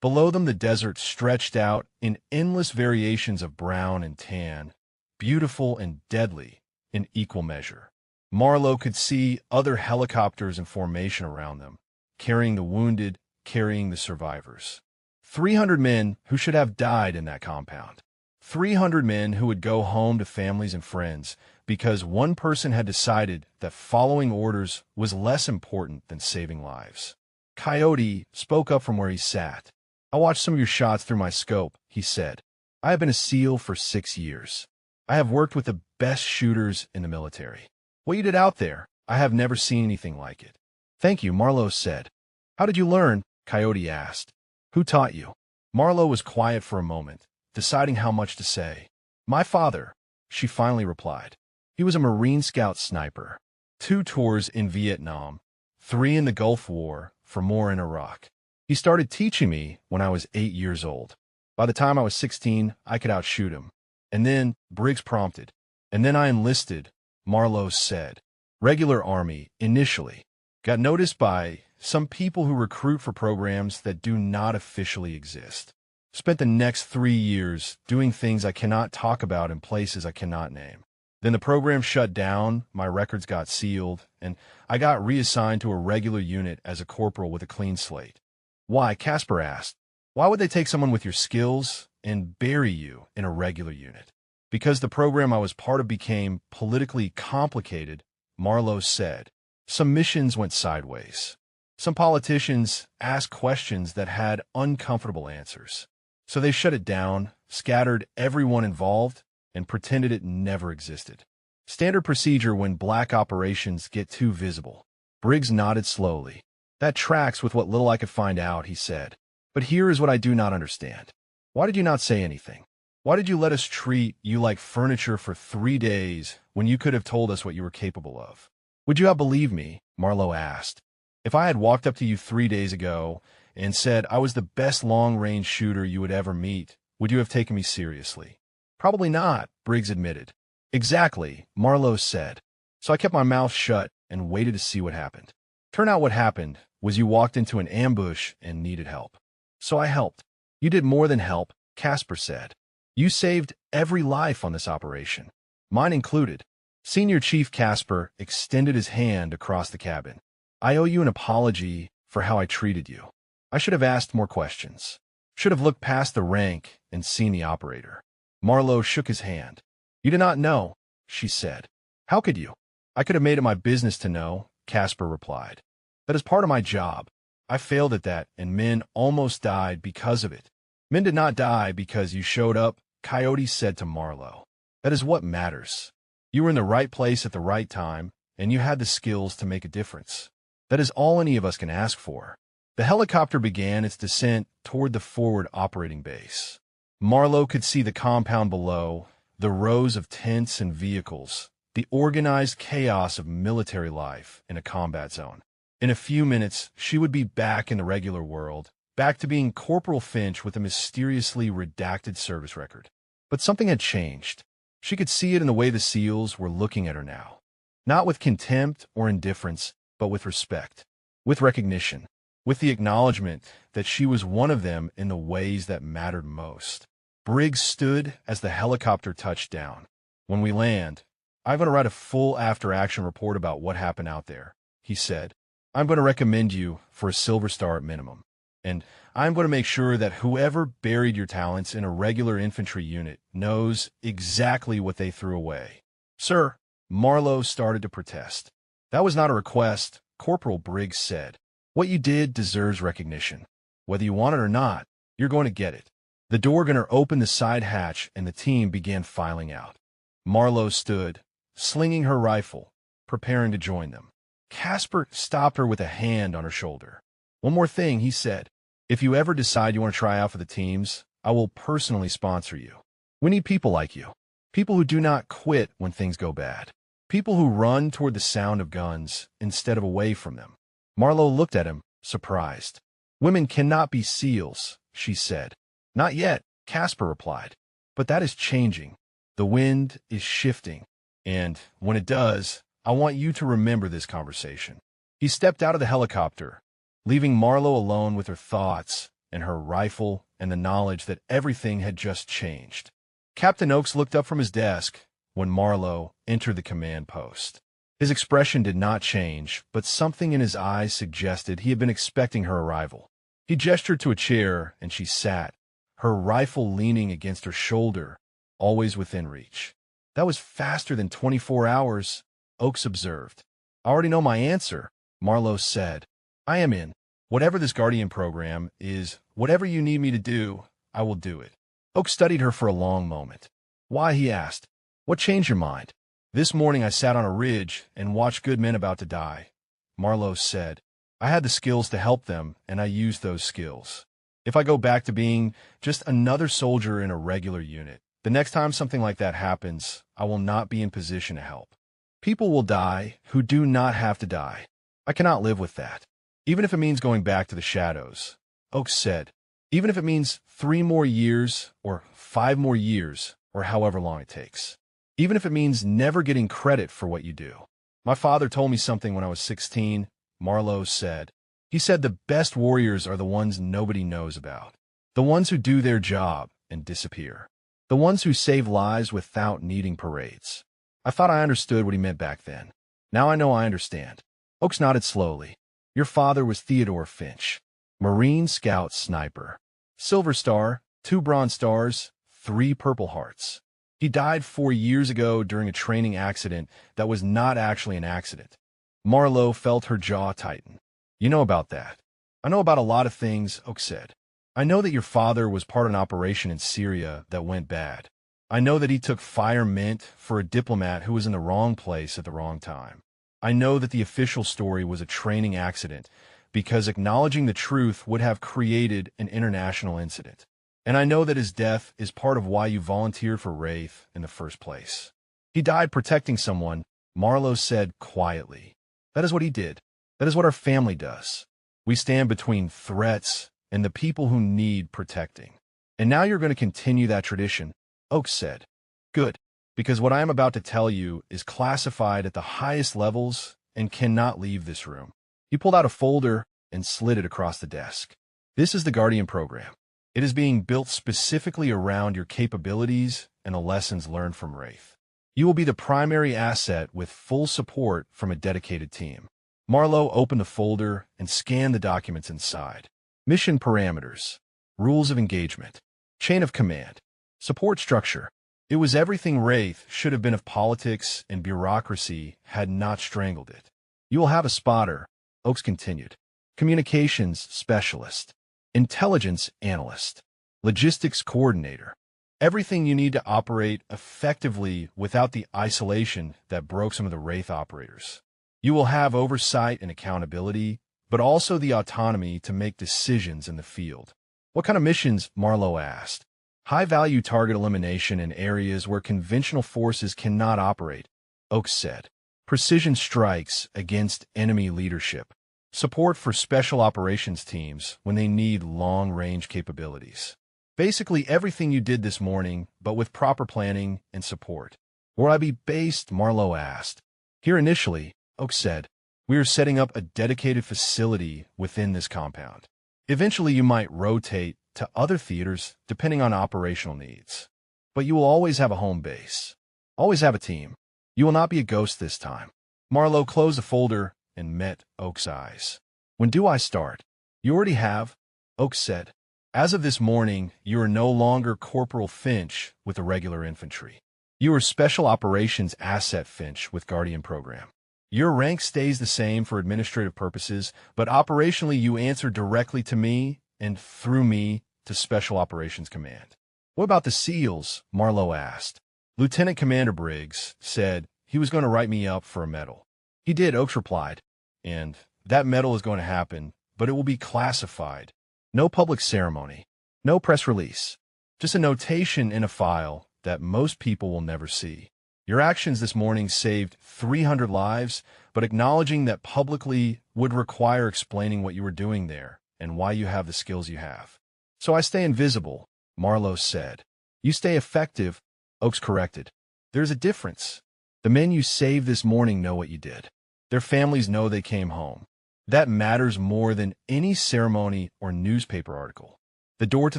Below them, the desert stretched out in endless variations of brown and tan, beautiful and deadly in equal measure. Marlowe could see other helicopters in formation around them, carrying the wounded, carrying the survivors. 300 men who should have died in that compound. 300 men who would go home to families and friends because one person had decided that following orders was less important than saving lives. Coyote spoke up from where he sat. I watched some of your shots through my scope, he said. I have been a SEAL for 6 years. I have worked with the best shooters in the military. What you did out there, I have never seen anything like it. Thank you, Marlowe said. How did you learn? Coyote asked. Who taught you? Marlowe was quiet for a moment, deciding how much to say. My father, she finally replied. He was a Marine Scout sniper. 2 tours in Vietnam, 3 in the Gulf War, for more in Iraq. He started teaching me when I was 8 years old. By the time I was 16, I could outshoot him. And then, Briggs prompted. And then I enlisted, Marlowe said. Regular Army, initially. Got noticed by some people who recruit for programs that do not officially exist. Spent the next 3 years doing things I cannot talk about in places I cannot name. Then the program shut down, my records got sealed, and I got reassigned to a regular unit as a corporal with a clean slate. Why, Casper asked. Why would they take someone with your skills and bury you in a regular unit? Because the program I was part of became politically complicated, Marlowe said. Some missions went sideways. Some politicians asked questions that had uncomfortable answers. So they shut it down, scattered everyone involved, and pretended it never existed. Standard procedure when black operations get too visible. Briggs nodded slowly. That tracks with what little I could find out, he said. But here is what I do not understand. Why did you not say anything? Why did you let us treat you like furniture for 3 days when you could have told us what you were capable of? Would you have believed me? Marlowe asked. If I had walked up to you 3 days ago and said I was the best long-range shooter you would ever meet, would you have taken me seriously? Probably not, Briggs admitted. Exactly, Marlowe said. So I kept my mouth shut and waited to see what happened. Turn out what happened was you walked into an ambush and needed help. So I helped. You did more than help, Casper said. You saved every life on this operation, mine included. Senior Chief Casper extended his hand across the cabin. I owe you an apology for how I treated you. I should have asked more questions. Should have looked past the rank and seen the operator. Marlowe shook his hand. You did not know, she said. How could you? I could have made it my business to know, Casper replied. That is part of my job. I failed at that, and men almost died because of it. Men did not die because you showed up, Coyote said to Marlowe. That is what matters. You were in the right place at the right time, and you had the skills to make a difference. That is all any of us can ask for. The helicopter began its descent toward the forward operating base. Marlowe could see the compound below, the rows of tents and vehicles, the organized chaos of military life in a combat zone. In a few minutes, she would be back in the regular world, back to being Corporal Finch with a mysteriously redacted service record. But something had changed. She could see it in the way the SEALs were looking at her now. Not with contempt or indifference, but with respect, with recognition, with the acknowledgement that she was one of them in the ways that mattered most. Briggs stood as the helicopter touched down. "When we land, I'm going to write a full after-action report about what happened out there," he said. "I'm going to recommend you for a Silver Star at minimum. And I'm going to make sure that whoever buried your talents in a regular infantry unit knows exactly what they threw away." "Sir," Marlowe started to protest. "That was not a request," Corporal Briggs said. "What you did deserves recognition. Whether you want it or not, you're going to get it." The door gunner opened the side hatch and the team began filing out. Marlowe stood, slinging her rifle, preparing to join them. Casper stopped her with a hand on her shoulder. "One more thing," he said. "If you ever decide you want to try out for the teams, I will personally sponsor you. We need people like you. People who do not quit when things go bad. People who run toward the sound of guns instead of away from them." Marlowe looked at him, surprised. "Women cannot be SEALs," she said. "Not yet," Casper replied. "But that is changing. The wind is shifting. And when it does, I want you to remember this conversation." He stepped out of the helicopter, leaving Marlowe alone with her thoughts and her rifle and the knowledge that everything had just changed. Captain Oakes looked up from his desk when Marlowe entered the command post. His expression did not change, but something in his eyes suggested he had been expecting her arrival. He gestured to a chair, and she sat, her rifle leaning against her shoulder, always within reach. "That was faster than 24 hours, Oakes observed. "I already know my answer," Marlowe said. "I am in. Whatever this Guardian program is, whatever you need me to do, I will do it." Oakes studied her for a long moment. "Why?" he asked. "What changed your mind?" "This morning I sat on a ridge and watched good men about to die," Marlowe said. "I had the skills to help them, and I used those skills. If I go back to being just another soldier in a regular unit, the next time something like that happens, I will not be in position to help. People will die who do not have to die. I cannot live with that. Even if it means going back to the shadows," Oakes said. "Even if it means 3 more years or 5 more years or however long it takes. Even if it means never getting credit for what you do." "My father told me something when I was 16, Marlowe said. "He said the best warriors are the ones nobody knows about. The ones who do their job and disappear. The ones who save lives without needing parades." I thought I understood what he meant back then. Now I know I understand. Oakes nodded slowly. "Your father was Theodore Finch, Marine Scout Sniper. Silver Star, 2 Bronze Stars, 3 Purple Hearts. He died 4 years ago during a training accident that was not actually an accident." Marlowe felt her jaw tighten. "You know about that." "I know about a lot of things," Oakes said. "I know that your father was part of an operation in Syria that went bad. I know that he took fire mint for a diplomat who was in the wrong place at the wrong time. I know that the official story was a training accident because acknowledging the truth would have created an international incident. And I know that his death is part of why you volunteered for Wraith in the first place. He died protecting someone," Marlowe said quietly. "That is what he did. That is what our family does. We stand between threats and the people who need protecting. And now you're going to continue that tradition," Oakes said. "Good, because what I am about to tell you is classified at the highest levels and cannot leave this room." He pulled out a folder and slid it across the desk. "This is the Guardian program. It is being built specifically around your capabilities and the lessons learned from Wraith. You will be the primary asset with full support from a dedicated team." Marlowe opened the folder and scanned the documents inside. Mission parameters, rules of engagement, chain of command, support structure. It was everything Wraith should have been if politics and bureaucracy had not strangled it. "You will have a spotter," Oakes continued. "Communications specialist, intelligence analyst, logistics coordinator. Everything you need to operate effectively without the isolation that broke some of the Wraith operators. You will have oversight and accountability, but also the autonomy to make decisions in the field." "What kind of missions?" Marlowe asked. High-value target elimination in areas where conventional forces cannot operate, Oakes said. Precision strikes against enemy leadership. Support for special operations teams when they need long-range capabilities. Basically everything you did this morning, but with proper planning and support. Where I be based, Marlowe asked. Here initially, Oakes said, we are setting up a dedicated facility within this compound. Eventually you might rotate to other theaters depending on operational needs. But you will always have a home base. Always have a team. You will not be a ghost this time. Marlowe closed the folder and met Oakes' eyes. When do I start? You already have, Oakes said. As of this morning, you are no longer Corporal Finch with the regular infantry. You are Special Operations Asset Finch with Guardian Program. Your rank stays the same for administrative purposes, but operationally you answer directly to me and through me to Special Operations Command. What about the SEALs? Marlowe asked. Lieutenant Commander Briggs said he was going to write me up for a medal. He did, Oakes replied. And that medal is going to happen, but it will be classified. No public ceremony. No press release. Just a notation in a file that most people will never see. Your actions this morning saved 300 lives, but acknowledging that publicly would require explaining what you were doing there and why you have the skills you have. So I stay invisible, Marlowe said. You stay effective, Oakes corrected. There's a difference. The men you saved this morning know what you did. Their families know they came home. That matters more than any ceremony or newspaper article. The door to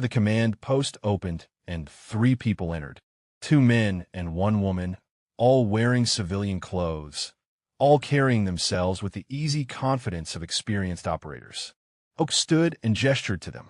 the command post opened and 3 people entered. 2 men and 1 woman, all wearing civilian clothes, all carrying themselves with the easy confidence of experienced operators. Oakes stood and gestured to them.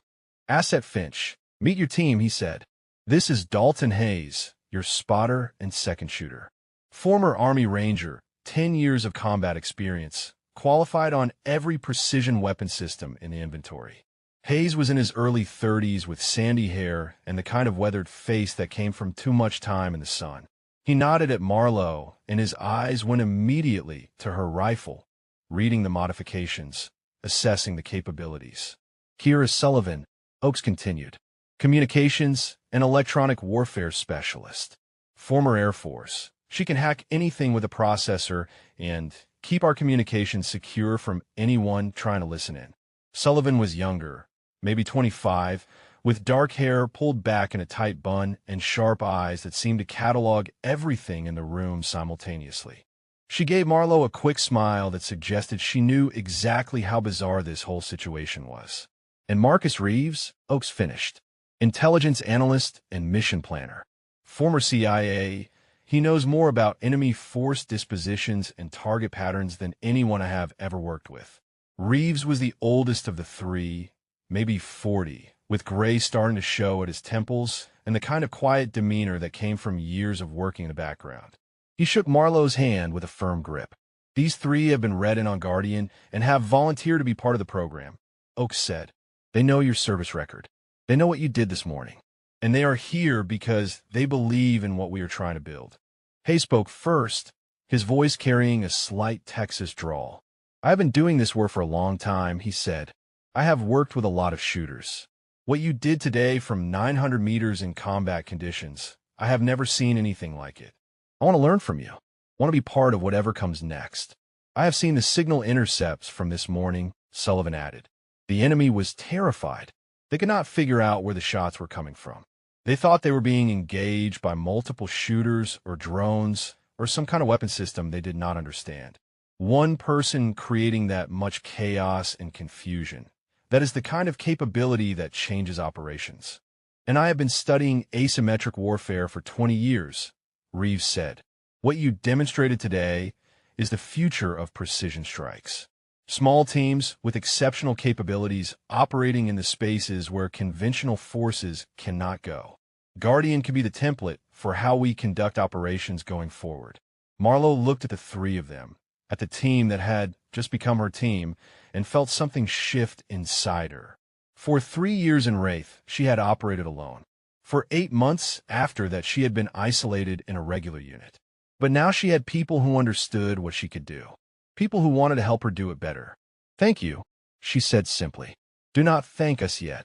Asset Finch, meet your team, he said. This is Dalton Hayes, your spotter and second shooter. Former Army Ranger, 10 years of combat experience, qualified on every precision weapon system in the inventory. Hayes was in his early 30s with sandy hair and the kind of weathered face that came from too much time in the sun. He nodded at Marlowe, and his eyes went immediately to her rifle, reading the modifications, assessing the capabilities. Kira Sullivan, Oakes continued, communications and electronic warfare specialist. Former Air Force. She can hack anything with a processor and keep our communications secure from anyone trying to listen in. Sullivan was younger, maybe 25, with dark hair pulled back in a tight bun and sharp eyes that seemed to catalog everything in the room simultaneously. She gave Marlowe a quick smile that suggested she knew exactly how bizarre this whole situation was. And Marcus Reeves, Oakes finished. Intelligence analyst and mission planner. Former CIA, he knows more about enemy force dispositions and target patterns than anyone I have ever worked with. Reeves was the oldest of the 3, maybe 40, with gray starting to show at his temples and the kind of quiet demeanor that came from years of working in the background. He shook Marlowe's hand with a firm grip. These 3 have been read in on Guardian and have volunteered to be part of the program, Oakes said. They know your service record. They know what you did this morning. And they are here because they believe in what we are trying to build. Hayes spoke first, his voice carrying a slight Texas drawl. I have been doing this work for a long time, he said. I have worked with a lot of shooters. What you did today from 900 meters in combat conditions, I have never seen anything like it. I want to learn from you. I want to be part of whatever comes next. I have seen the signal intercepts from this morning, Sullivan added. The enemy was terrified. They could not figure out where the shots were coming from. They thought they were being engaged by multiple shooters or drones or some kind of weapon system they did not understand. One person creating that much chaos and confusion. That is the kind of capability that changes operations. And I have been studying asymmetric warfare for 20 years, Reeves said. What you demonstrated today is the future of precision strikes. Small teams with exceptional capabilities operating in the spaces where conventional forces cannot go. Guardian can be the template for how we conduct operations going forward. Marlowe looked at the 3 of them, at the team that had just become her team, and felt something shift inside her. For 3 years in Wraith, she had operated alone. For 8 months after that, she had been isolated in a regular unit. But now she had people who understood what she could do. People who wanted to help her do it better. Thank you, she said simply. Do not thank us yet.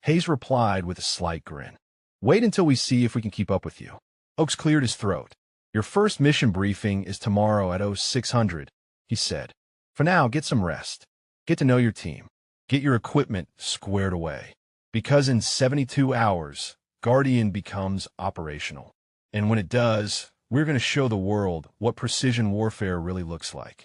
Hayes replied with a slight grin. Wait until we see if we can keep up with you. Oaks cleared his throat. Your first mission briefing is tomorrow at 0600, he said. For now, get some rest. Get to know your team. Get your equipment squared away. Because in 72 hours, Guardian becomes operational. And when it does, we're going to show the world what precision warfare really looks like.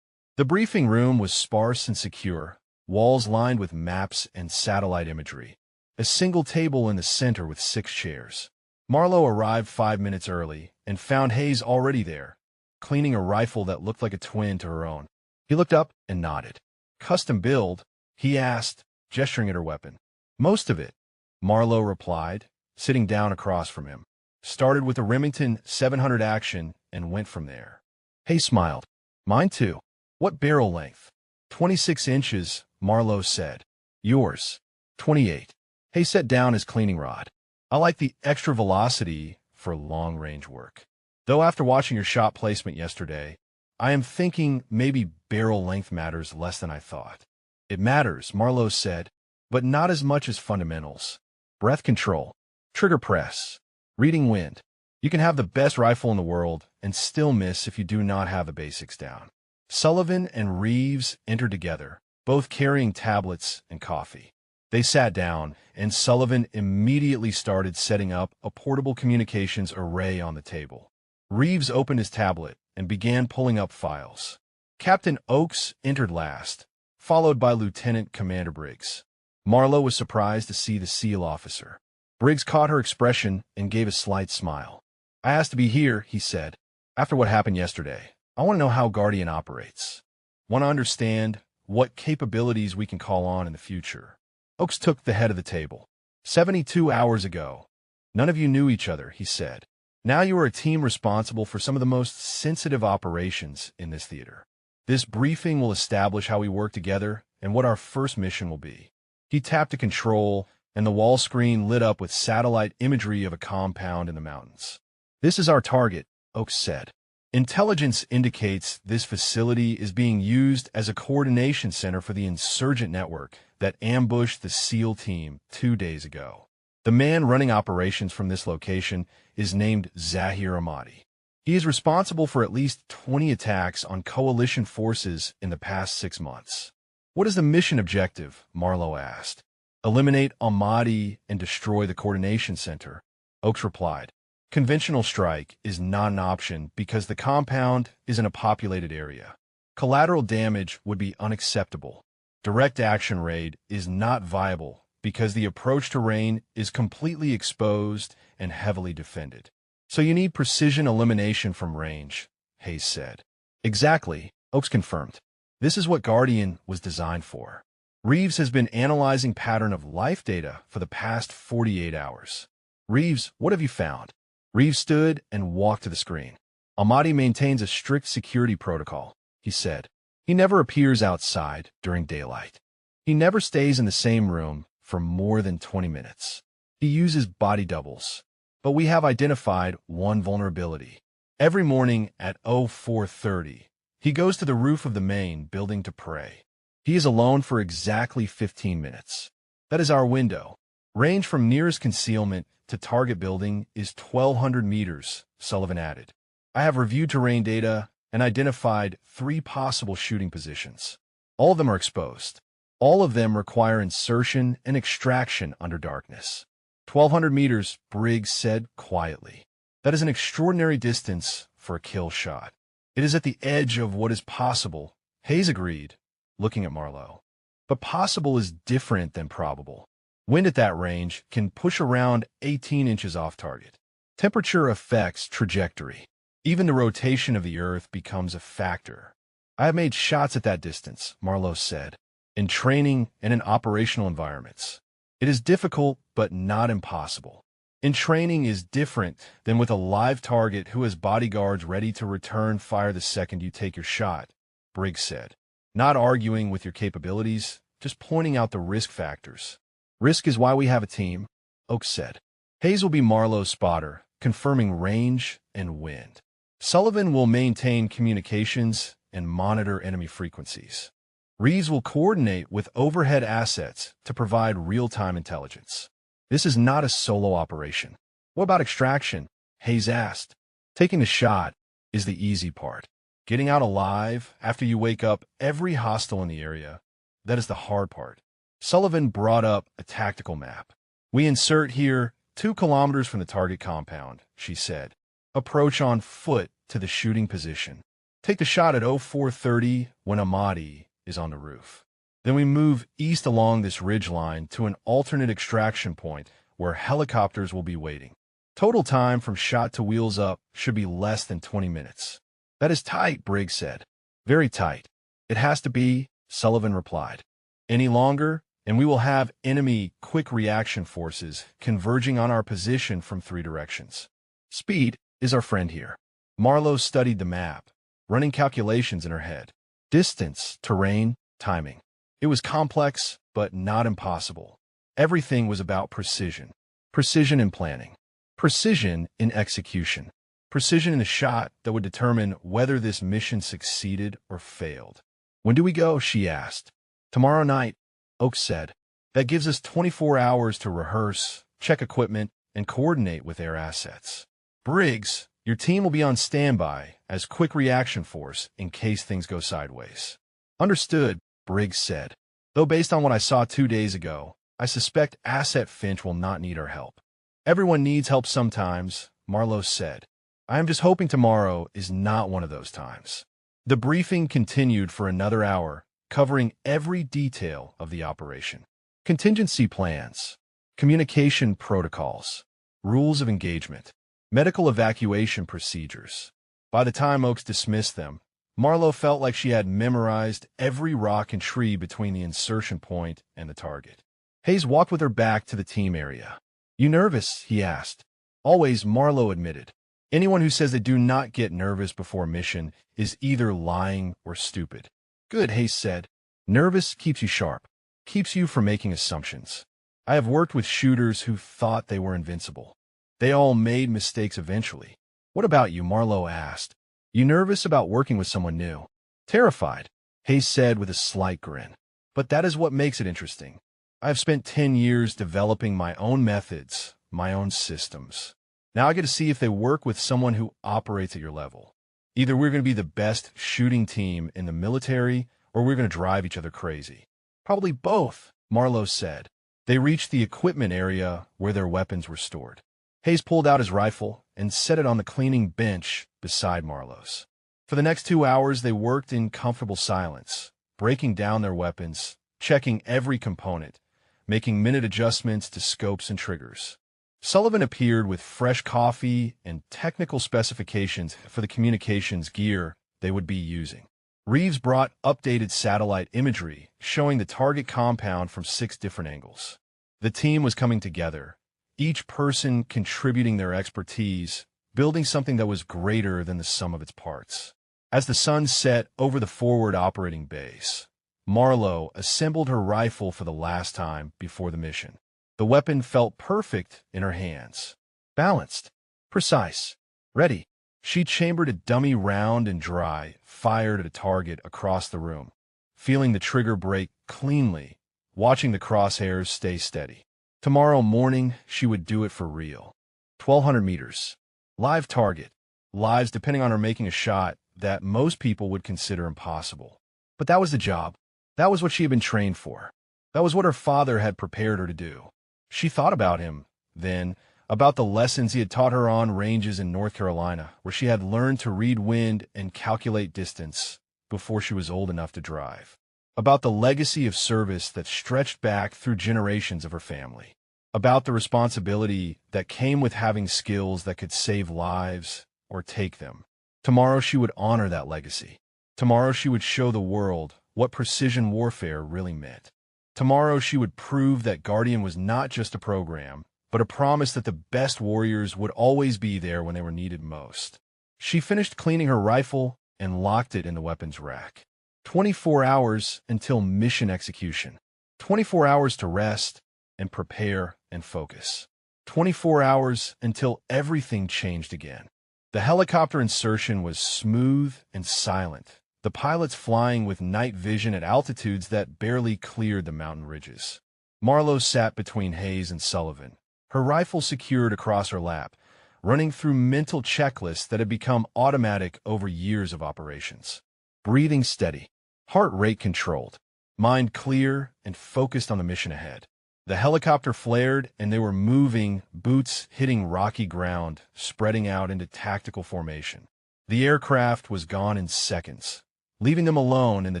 The briefing room was sparse and secure, walls lined with maps and satellite imagery. A single table in the center with 6 chairs. Marlowe arrived 5 minutes early and found Hayes already there, cleaning a rifle that looked like a twin to her own. He looked up and nodded. Custom build? He asked, gesturing at her weapon. Most of it, Marlowe replied, sitting down across from him. Started with a Remington 700 action and went from there. Hayes smiled. Mine too. What barrel length? 26 inches, Marlowe said. Yours? 28. Hayes set down his cleaning rod. I like the extra velocity for long-range work. Though after watching your shot placement yesterday, I am thinking maybe barrel length matters less than I thought. It matters, Marlowe said, but not as much as fundamentals. Breath control, trigger press, reading wind. You can have the best rifle in the world and still miss if you do not have the basics down. Sullivan and Reeves entered together, both carrying tablets and coffee. They sat down, and Sullivan immediately started setting up a portable communications array on the table. Reeves opened his tablet and began pulling up files. Captain Oakes entered last, followed by Lieutenant Commander Briggs. Marlowe was surprised to see the SEAL officer. Briggs caught her expression and gave a slight smile. I asked to be here, he said. After what happened yesterday, I want to know how Guardian operates. Want to understand what capabilities we can call on in the future. Oakes took the head of the table. 72 hours ago. None of you knew each other, he said. Now you are a team responsible for some of the most sensitive operations in this theater. This briefing will establish how we work together and what our first mission will be. He tapped a control, and the wall screen lit up with satellite imagery of a compound in the mountains. This is our target, Oakes said. Intelligence indicates this facility is being used as a coordination center for the insurgent network that ambushed the SEAL team 2 days ago. The man running operations from this location is named Zahir Ahmadi. He is responsible for at least 20 attacks on coalition forces in the past 6 months. What is the mission objective? Marlowe asked. Eliminate Ahmadi and destroy the coordination center, Oakes replied. Conventional strike is not an option because the compound is in a populated area. Collateral damage would be unacceptable. Direct action raid is not viable because the approach terrain is completely exposed and heavily defended. So you need precision elimination from range, Hayes said. Exactly, Oakes confirmed. This is what Guardian was designed for. Reeves has been analyzing pattern of life data for the past 48 hours. Reeves, what have you found? Reeves stood and walked to the screen. Ahmadi maintains a strict security protocol, he said. He never appears outside during daylight. He never stays in the same room for more than 20 minutes. He uses body doubles. But we have identified one vulnerability. Every morning at 04:30, he goes to the roof of the main building to pray. He is alone for exactly 15 minutes. That is our window. Range from nearest concealment to target building is 1,200 meters, Sullivan added. I have reviewed terrain data and identified 3 possible shooting positions. All of them are exposed. All of them require insertion and extraction under darkness. 1,200 meters, Briggs said quietly. That is an extraordinary distance for a kill shot. It is at the edge of what is possible, Hayes agreed, looking at Marlowe. But possible is different than probable. Wind at that range can push around 18 inches off target. Temperature affects trajectory. Even the rotation of the Earth becomes a factor. I have made shots at that distance, Marlowe said, in training and in operational environments. It is difficult, but not impossible. In training is different than with a live target who has bodyguards ready to return fire the second you take your shot, Briggs said. Not arguing with your capabilities, just pointing out the risk factors. Risk is why we have a team, Oakes said. Hayes will be Marlowe's spotter, confirming range and wind. Sullivan will maintain communications and monitor enemy frequencies. Reeves will coordinate with overhead assets to provide real-time intelligence. This is not a solo operation. What about extraction? Hayes asked. Taking the shot is the easy part. Getting out alive after you wake up every hostile in the area, that is the hard part. Sullivan brought up a tactical map. We insert here 2 kilometers from the target compound, she said. Approach on foot to the shooting position. Take the shot at 0430 when Ahmadi is on the roof. Then we move east along this ridgeline to an alternate extraction point where helicopters will be waiting. Total time from shot to wheels up should be less than 20 minutes. That is tight, Briggs said. Very tight. It has to be, Sullivan replied. Any longer, and we will have enemy quick reaction forces converging on our position from 3 directions. Speed is our friend here. Marlowe studied the map, running calculations in her head. Distance, terrain, timing. It was complex, but not impossible. Everything was about precision. Precision in planning. Precision in execution. Precision in the shot that would determine whether this mission succeeded or failed. When do we go? She asked. Tomorrow night, Oakes said. That gives us 24 hours to rehearse, check equipment, and coordinate with air assets. Briggs, your team will be on standby as quick reaction force in case things go sideways. Understood, Briggs said. Though based on what I saw 2 days ago, I suspect Asset Finch will not need our help. Everyone needs help sometimes, Marlowe said. I am just hoping tomorrow is not one of those times. The briefing continued for another hour, covering every detail of the operation. Contingency plans, communication protocols, rules of engagement, medical evacuation procedures. By the time Oakes dismissed them, Marlowe felt like she had memorized every rock and tree between the insertion point and the target. Hayes walked with her back to the team area. You nervous? He asked. Always, Marlowe admitted. Anyone who says they do not get nervous before a mission is either lying or stupid. Good, Hayes said. Nervous keeps you sharp, keeps you from making assumptions. I have worked with shooters who thought they were invincible. They all made mistakes eventually. What about you? Marlowe asked. You nervous about working with someone new? Terrified, Hayes said with a slight grin. But that is what makes it interesting. I have spent 10 years developing my own methods, my own systems. Now I get to see if they work with someone who operates at your level. Either we're going to be the best shooting team in the military, or we're going to drive each other crazy. Probably both, Marlowe said. They reached the equipment area where their weapons were stored. Hayes pulled out his rifle and set it on the cleaning bench beside Marlowe's. For the next 2 hours, they worked in comfortable silence, breaking down their weapons, checking every component, making minute adjustments to scopes and triggers. Sullivan appeared with fresh coffee and technical specifications for the communications gear they would be using. Reeves brought updated satellite imagery showing the target compound from 6 different angles. The team was coming together, each person contributing their expertise, building something that was greater than the sum of its parts. As the sun set over the forward operating base, Marlowe assembled her rifle for the last time before the mission. The weapon felt perfect in her hands. Balanced, precise, ready. She chambered a dummy round and dry, fired at a target across the room, feeling the trigger break cleanly, watching the crosshairs stay steady. Tomorrow morning, she would do it for real. 1,200 meters. Live target. Lives depending on her making a shot that most people would consider impossible. But that was the job. That was what she had been trained for. That was what her father had prepared her to do. She thought about him, then, about the lessons he had taught her on ranges in North Carolina, where she had learned to read wind and calculate distance before she was old enough to drive. About the legacy of service that stretched back through generations of her family. About the responsibility that came with having skills that could save lives or take them. Tomorrow she would honor that legacy. Tomorrow she would show the world what precision warfare really meant. Tomorrow she would prove that Guardian was not just a program, but a promise that the best warriors would always be there when they were needed most. She finished cleaning her rifle and locked it in the weapons rack. 24 hours until mission execution. 24 hours to rest and prepare and focus. 24 hours until everything changed again. The helicopter insertion was smooth and silent, the pilots flying with night vision at altitudes that barely cleared the mountain ridges. Marlowe sat between Hayes and Sullivan, her rifle secured across her lap, running through mental checklists that had become automatic over years of operations. Breathing steady, heart rate controlled, mind clear and focused on the mission ahead. The helicopter flared, and they were moving, boots hitting rocky ground, spreading out into tactical formation. The aircraft was gone in seconds, leaving them alone in the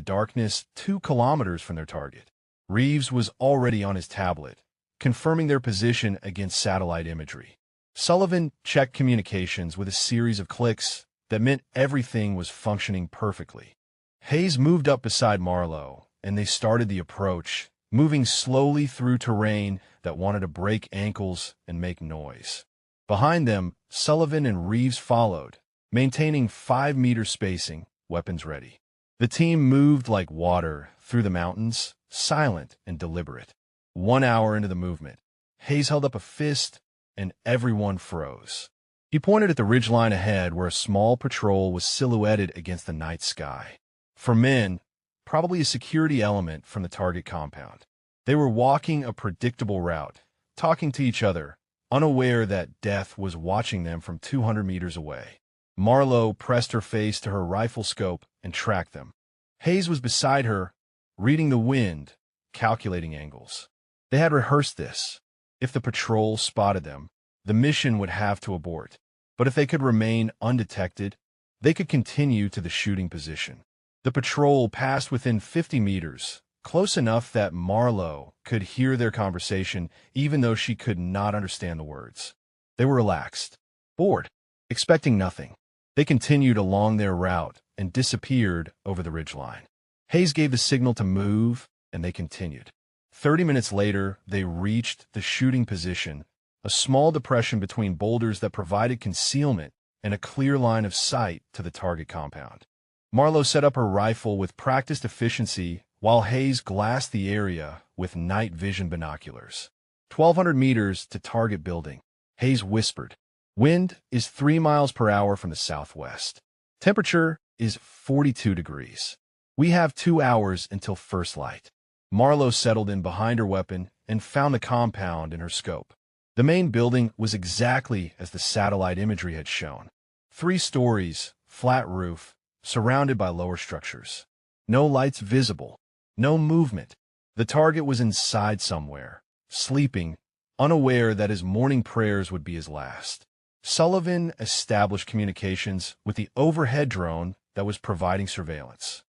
darkness 2 kilometers from their target. Reeves was already on his tablet, confirming their position against satellite imagery. Sullivan checked communications with a series of clicks that meant everything was functioning perfectly. Hayes moved up beside Marlowe, and they started the approach, moving slowly through terrain that wanted to break ankles and make noise. Behind them, Sullivan and Reeves followed, maintaining 5-meter spacing, weapons ready. The team moved like water through the mountains, silent and deliberate. 1 hour into the movement, Hayes held up a fist, and everyone froze. He pointed at the ridgeline ahead where a small patrol was silhouetted against the night sky. For men, probably a security element from the target compound. They were walking a predictable route, talking to each other, unaware that death was watching them from 200 meters away. Marlowe pressed her face to her rifle scope and tracked them. Hayes was beside her, reading the wind, calculating angles. They had rehearsed this. If the patrol spotted them, the mission would have to abort. But if they could remain undetected, they could continue to the shooting position. The patrol passed within 50 meters, close enough that Marlowe could hear their conversation even though she could not understand the words. They were relaxed, bored, expecting nothing. They continued along their route and disappeared over the ridgeline. Hayes gave the signal to move, and they continued. 30 minutes later, they reached the shooting position, a small depression between boulders that provided concealment and a clear line of sight to the target compound. Marlowe set up her rifle with practiced efficiency while Hayes glassed the area with night vision binoculars. 1,200 meters to target building. Hayes whispered, "Wind is 3 miles per hour from the southwest. Temperature is 42 degrees. We have 2 hours until first light." Marlowe settled in behind her weapon and found the compound in her scope. The main building was exactly as the satellite imagery had shown. 3 stories, flat roof, surrounded by lower structures. No lights visible, no movement. The target was inside somewhere, sleeping, unaware that his morning prayers would be his last. Sullivan established communications with the overhead drone that was providing surveillance.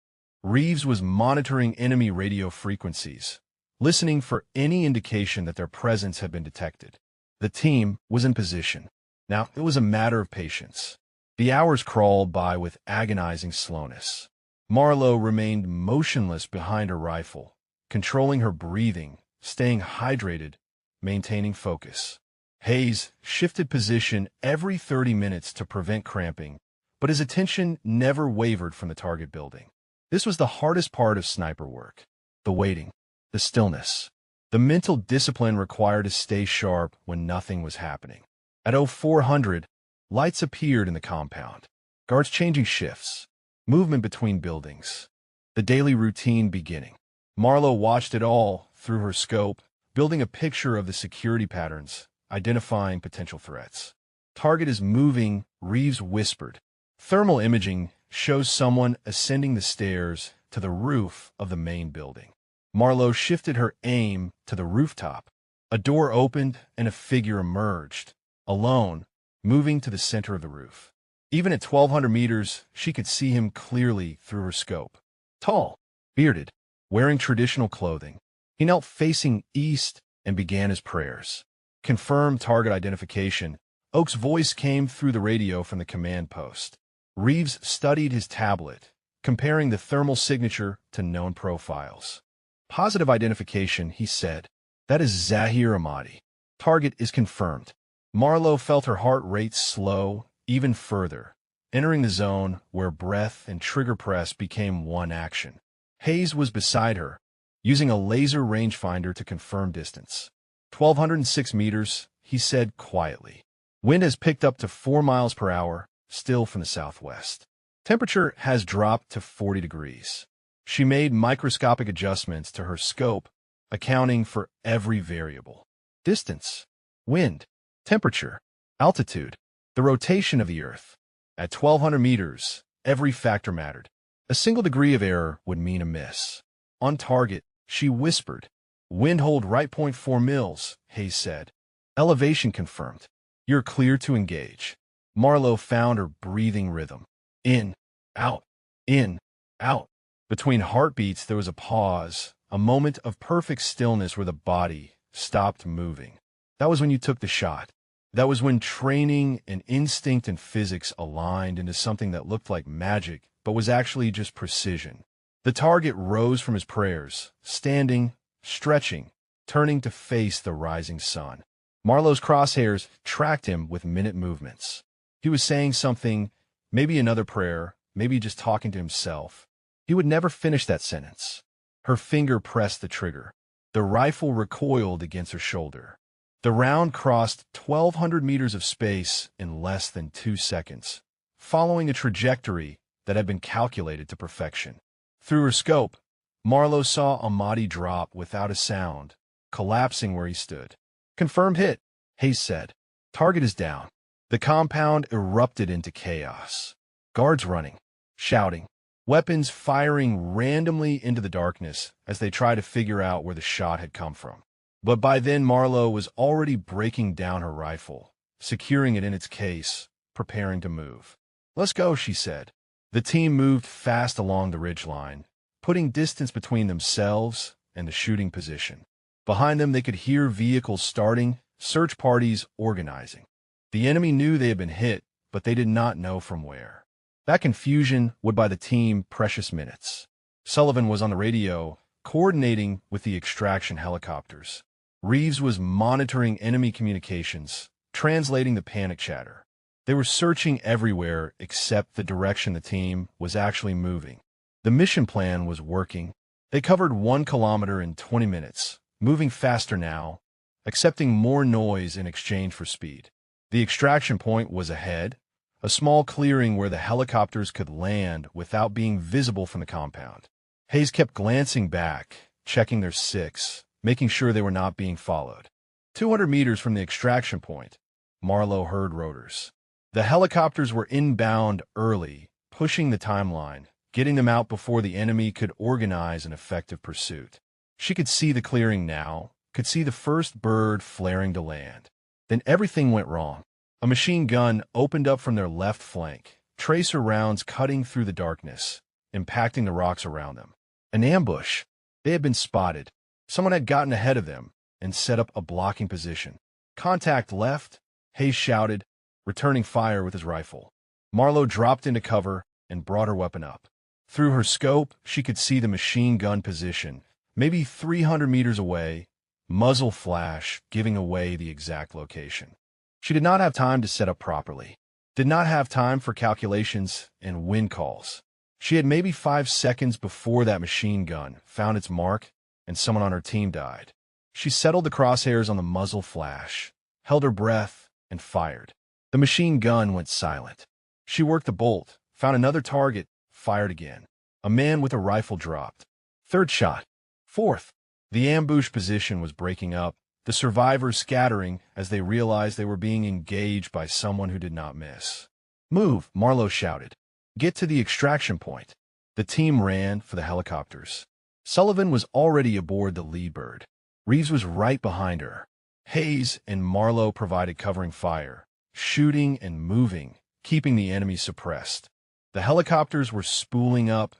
Reeves was monitoring enemy radio frequencies, listening for any indication that their presence had been detected. The team was in position. Now, it was a matter of patience. The hours crawled by with agonizing slowness. Marlowe remained motionless behind her rifle, controlling her breathing, staying hydrated, maintaining focus. Hayes shifted position every 30 minutes to prevent cramping, but his attention never wavered from the target building. This was the hardest part of sniper work. The waiting, the stillness, the mental discipline required to stay sharp when nothing was happening. At 0400, lights appeared in the compound. Guards changing shifts, movement between buildings, the daily routine beginning. Marlowe watched it all through her scope, building a picture of the security patterns, identifying potential threats. Target is moving, Reeves whispered. Thermal imaging shows someone ascending the stairs to the roof of the main building. Marlowe shifted her aim to the rooftop. A door opened and a figure emerged, alone, moving to the center of the roof. Even at 1,200 meters, she could see him clearly through her scope. Tall, bearded, wearing traditional clothing. He knelt facing east and began his prayers. Confirmed target identification. Oak's voice came through the radio from the command post. Reeves studied his tablet, comparing the thermal signature to known profiles. Positive identification, he said. That is Zahir Ahmadi. Target is confirmed. Marlowe felt her heart rate slow even further, entering the zone where breath and trigger press became one action. Hayes was beside her, using a laser rangefinder to confirm distance. 1,206 meters, he said quietly. Wind has picked up to 4 miles per hour, still from the southwest. Temperature has dropped to 40 degrees. She made microscopic adjustments to her scope, accounting for every variable. Distance. wind, temperature, altitude, the rotation of the Earth. At 1,200 meters, every factor mattered. A single degree of error would mean a miss. On target, she whispered. Wind hold right 0.4 mils, Hayes said. Elevation confirmed. You're clear to engage. Marlowe found her breathing rhythm. In, out, in, out. Between heartbeats, there was a pause, a moment of perfect stillness where the body stopped moving. That was when you took the shot. That was when training and instinct and physics aligned into something that looked like magic, but was actually just precision. The target rose from his prayers, standing, stretching, turning to face the rising sun. Marlowe's crosshairs tracked him with minute movements. He was saying something, maybe another prayer, maybe just talking to himself. He would never finish that sentence. Her finger pressed the trigger. The rifle recoiled against her shoulder. The round crossed 1,200 meters of space in less than 2 seconds, following a trajectory that had been calculated to perfection. Through her scope, Marlowe saw Amadi drop without a sound, collapsing where he stood. Confirmed hit, Hayes said. Target is down. The compound erupted into chaos. Guards running, shouting, weapons firing randomly into the darkness as they tried to figure out where the shot had come from. But by then Marlowe was already breaking down her rifle, securing it in its case, preparing to move. Let's go, she said. The team moved fast along the ridgeline, putting distance between themselves and the shooting position. Behind them they could hear vehicles starting, search parties organizing. The enemy knew they had been hit, but they did not know from where. That confusion would buy the team precious minutes. Sullivan was on the radio, coordinating with the extraction helicopters. Reeves was monitoring enemy communications, translating the panic chatter. They were searching everywhere except the direction the team was actually moving. The mission plan was working. They covered 1 kilometer in 20 minutes, moving faster now, accepting more noise in exchange for speed. The extraction point was ahead, a small clearing where the helicopters could land without being visible from the compound. Hayes kept glancing back, checking their six, making sure they were not being followed. 200 meters from the extraction point, Marlowe heard rotors. The helicopters were inbound early, pushing the timeline, getting them out before the enemy could organize an effective pursuit. She could see the clearing now, could see the first bird flaring to land. Then everything went wrong. A machine gun opened up from their left flank, tracer rounds cutting through the darkness, impacting the rocks around them. An ambush. They had been spotted. Someone had gotten ahead of them and set up a blocking position. Contact left, Hayes shouted, returning fire with his rifle. Marlowe dropped into cover and brought her weapon up. Through her scope, she could see the machine gun position, maybe 300 meters away, muzzle flash giving away the exact location. She did not have time to set up properly, did not have time for calculations and wind calls. She had maybe 5 seconds before that machine gun found its mark and someone on her team died. She settled the crosshairs on the muzzle flash, held her breath, and fired. The machine gun went silent. She worked the bolt, found another target, fired again. A man with a rifle dropped. Third shot. Fourth. The ambush position was breaking up, the survivors scattering as they realized they were being engaged by someone who did not miss. Move, Marlowe shouted. Get to the extraction point. The team ran for the helicopters. Sullivan was already aboard the lead bird. Reeves was right behind her. Hayes and Marlowe provided covering fire, shooting and moving, keeping the enemy suppressed. The helicopters were spooling up,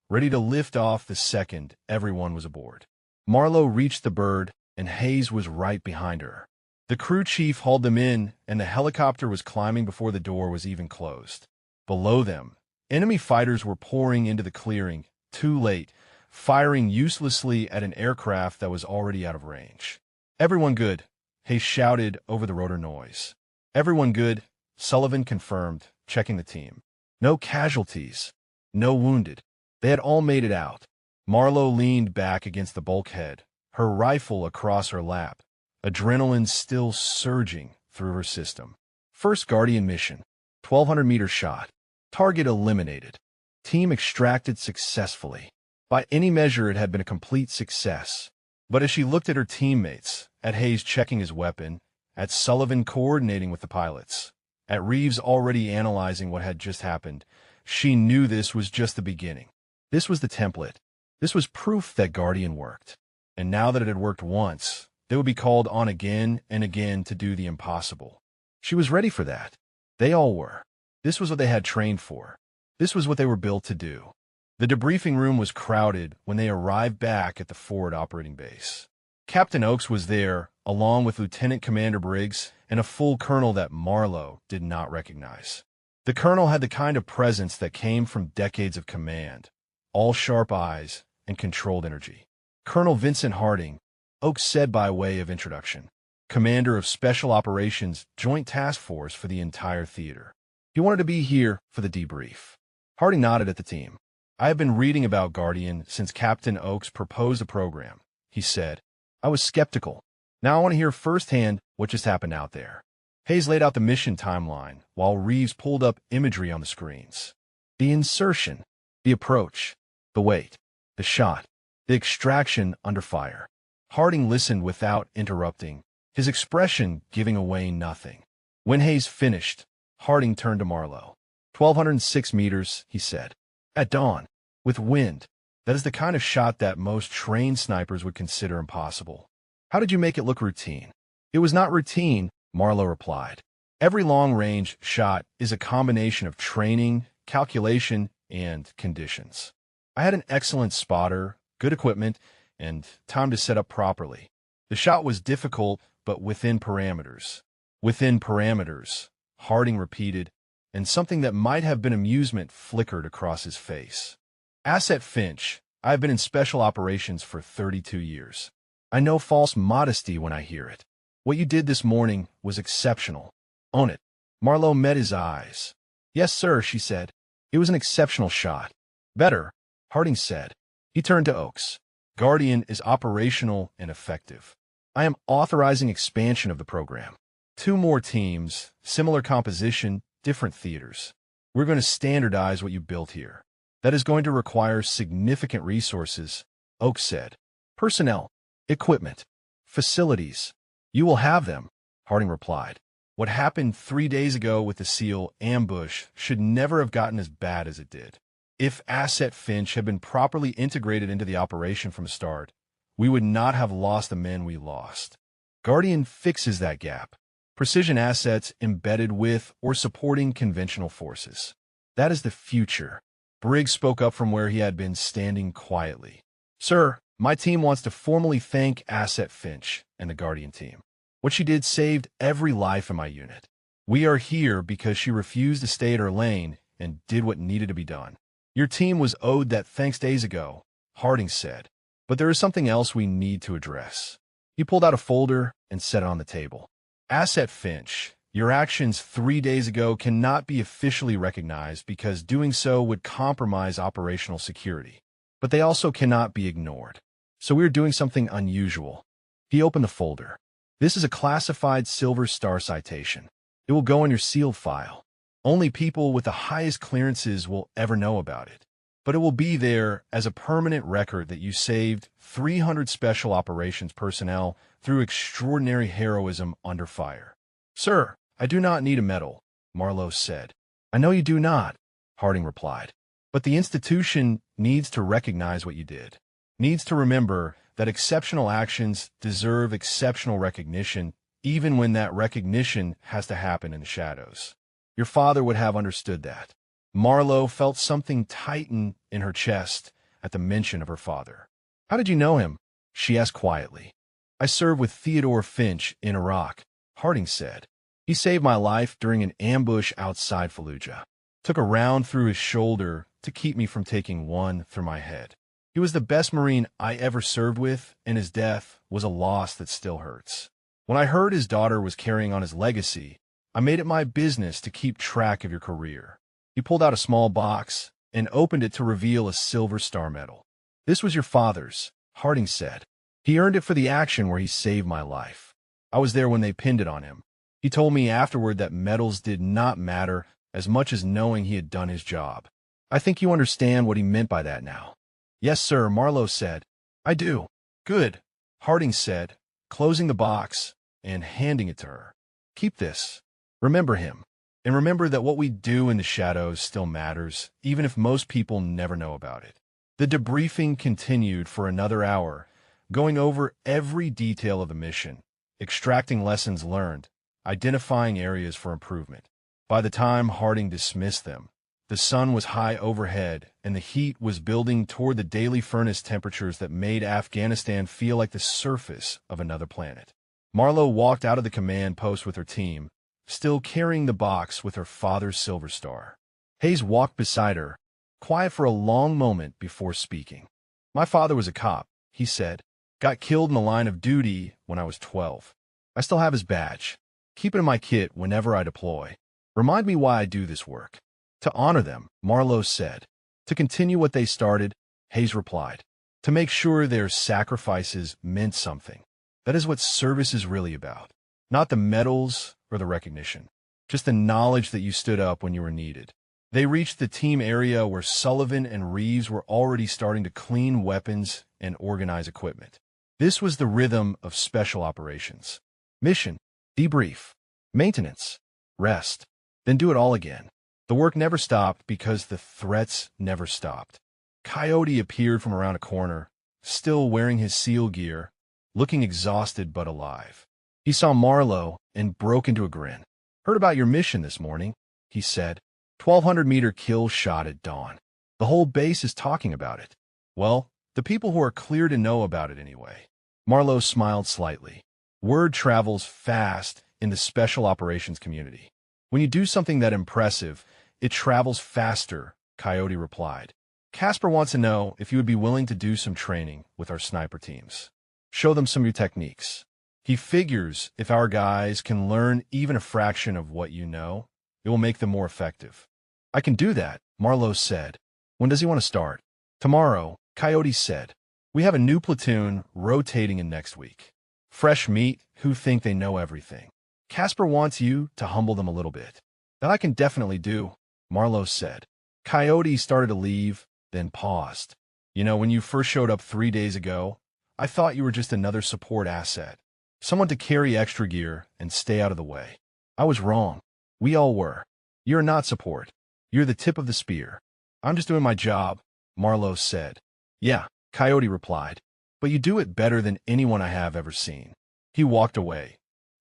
ready to lift off the second everyone was aboard. Marlowe reached the bird, and Hayes was right behind her. The crew chief hauled them in, and the helicopter was climbing before the door was even closed. Below them, enemy fighters were pouring into the clearing, too late, firing uselessly at an aircraft that was already out of range. Everyone good, Hayes shouted over the rotor noise. Everyone good, Sullivan confirmed, checking the team. No casualties, no wounded. They had all made it out. Marlowe leaned back against the bulkhead, her rifle across her lap, adrenaline still surging through her system. First Guardian mission, 1,200-meter shot. Target eliminated. Team extracted successfully. By any measure, it had been a complete success. But as she looked at her teammates, at Hayes checking his weapon, at Sullivan coordinating with the pilots, at Reeves already analyzing what had just happened. She knew this was just the beginning. This was the template. This was proof that Guardian worked. And now that it had worked once, they would be called on again and again to do the impossible. She was ready for that. They all were. This was what they had trained for. This was what they were built to do. The debriefing room was crowded when they arrived back at the forward operating base. Captain Oakes was there, along with Lieutenant Commander Briggs and a full colonel that Marlowe did not recognize. The colonel had the kind of presence that came from decades of command, all sharp eyes and controlled energy. Colonel Vincent Harding, Oakes said by way of introduction, commander of Special Operations Joint Task Force for the entire theater. He wanted to be here for the debrief. Harding nodded at the team. I have been reading about Guardian since Captain Oakes proposed the program, he said. I was skeptical. Now I want to hear firsthand what just happened out there. Hayes laid out the mission timeline while Reeves pulled up imagery on the screens. The insertion, the approach, the wait, the shot, the extraction under fire. Harding listened without interrupting, his expression giving away nothing. When Hayes finished, Harding turned to Marlowe. 1,206 meters, he said. At dawn, with wind. That is the kind of shot that most trained snipers would consider impossible. How did you make it look routine? It was not routine, Marlowe replied. Every long-range shot is a combination of training, calculation, and conditions. I had an excellent spotter, good equipment, and time to set up properly. The shot was difficult, but within parameters. Within parameters, Harding repeated, and something that might have been amusement flickered across his face. Asset Finch, I have been in special operations for 32 years. I know false modesty when I hear it. What you did this morning was exceptional. Own it. Marlowe met his eyes. Yes, sir, she said. It was an exceptional shot. Better, Harding said. He turned to Oakes. Guardian is operational and effective. I am authorizing expansion of the program. 2 more teams, similar composition, different theaters. We're going to standardize what you built here. That is going to require significant resources, Oakes said. Personnel, equipment, facilities. You will have them, Harding replied. What happened 3 days ago with the SEAL ambush should never have gotten as bad as it did. If Asset Finch had been properly integrated into the operation from the start, we would not have lost the men we lost. Guardian fixes that gap. Precision assets embedded with or supporting conventional forces. That is the future. Briggs spoke up from where he had been standing quietly. Sir, my team wants to formally thank Asset Finch and the Guardian team. What she did saved every life in my unit. We are here because she refused to stay at her lane and did what needed to be done. Your team was owed that thanks days ago, Harding said. But there is something else we need to address. He pulled out a folder and set it on the table. Asset Finch, your actions 3 days ago cannot be officially recognized because doing so would compromise operational security. But they also cannot be ignored. So we are doing something unusual. He opened the folder. This is a classified Silver Star citation. It will go in your sealed file. Only people with the highest clearances will ever know about it. But it will be there as a permanent record that you saved 300 special operations personnel through extraordinary heroism under fire. Sir, I do not need a medal, Marlowe said. I know you do not, Harding replied. But the institution needs to recognize what you did. Needs to remember that exceptional actions deserve exceptional recognition, even when that recognition has to happen in the shadows. Your father would have understood that. Marlowe felt something tighten in her chest at the mention of her father. How did you know him? She asked quietly. I served with Theodore Finch in Iraq, Harding said. He saved my life during an ambush outside Fallujah. Took a round through his shoulder to keep me from taking one through my head. He was the best Marine I ever served with, and his death was a loss that still hurts. When I heard his daughter was carrying on his legacy, I made it my business to keep track of your career. He pulled out a small box and opened it to reveal a Silver Star medal. This was your father's, Harding said. He earned it for the action where he saved my life. I was there when they pinned it on him. He told me afterward that medals did not matter as much as knowing he had done his job. I think you understand what he meant by that now. Yes, sir, Marlowe said. I do. Good, Harding said, closing the box and handing it to her. "Keep this. Remember him. And remember that what we do in the shadows still matters, even if most people never know about it." The debriefing continued for another hour, going over every detail of the mission, extracting lessons learned, identifying areas for improvement. By the time Harding dismissed them, the sun was high overhead, and the heat was building toward the daily furnace temperatures that made Afghanistan feel like the surface of another planet. Marlowe walked out of the command post with her team, still carrying the box with her father's silver star. Hayes walked beside her, quiet for a long moment before speaking. "My father was a cop," he said. "Got killed in the line of duty when I was 12. I still have his badge. Keep it in my kit whenever I deploy. Remind me why I do this work." "To honor them," Marlowe said. "To continue what they started," Hayes replied. "To make sure their sacrifices meant something. That is what service is really about. Not the medals or the recognition. Just the knowledge that you stood up when you were needed." They reached the team area where Sullivan and Reeves were already starting to clean weapons and organize equipment. This was the rhythm of special operations. Mission, debrief, maintenance, rest, then do it all again. The work never stopped because the threats never stopped. Coyote appeared from around a corner, still wearing his SEAL gear, looking exhausted but alive. He saw Marlowe and broke into a grin. "Heard about your mission this morning," he said. 1,200-meter kill shot at dawn. The whole base is talking about it. Well, the people who are clear to know about it anyway." Marlowe smiled slightly. "Word travels fast in the special operations community. When you do something that impressive, it travels faster," Coyote replied. "Casper wants to know if you would be willing to do some training with our sniper teams. Show them some of your techniques. He figures if our guys can learn even a fraction of what you know, it will make them more effective." "I can do that," Marlowe said. "When does he want to start?" "Tomorrow," Coyote said. "We have a new platoon rotating in next week. Fresh meat who think they know everything. Casper wants you to humble them a little bit." "That I can definitely do," Marlowe said. Coyote started to leave, then paused. "You know, when you first showed up 3 days ago, I thought you were just another support asset. Someone to carry extra gear and stay out of the way. I was wrong. We all were. You're not support. You're the tip of the spear." "I'm just doing my job," Marlowe said. "Yeah," Coyote replied. "But you do it better than anyone I have ever seen." He walked away,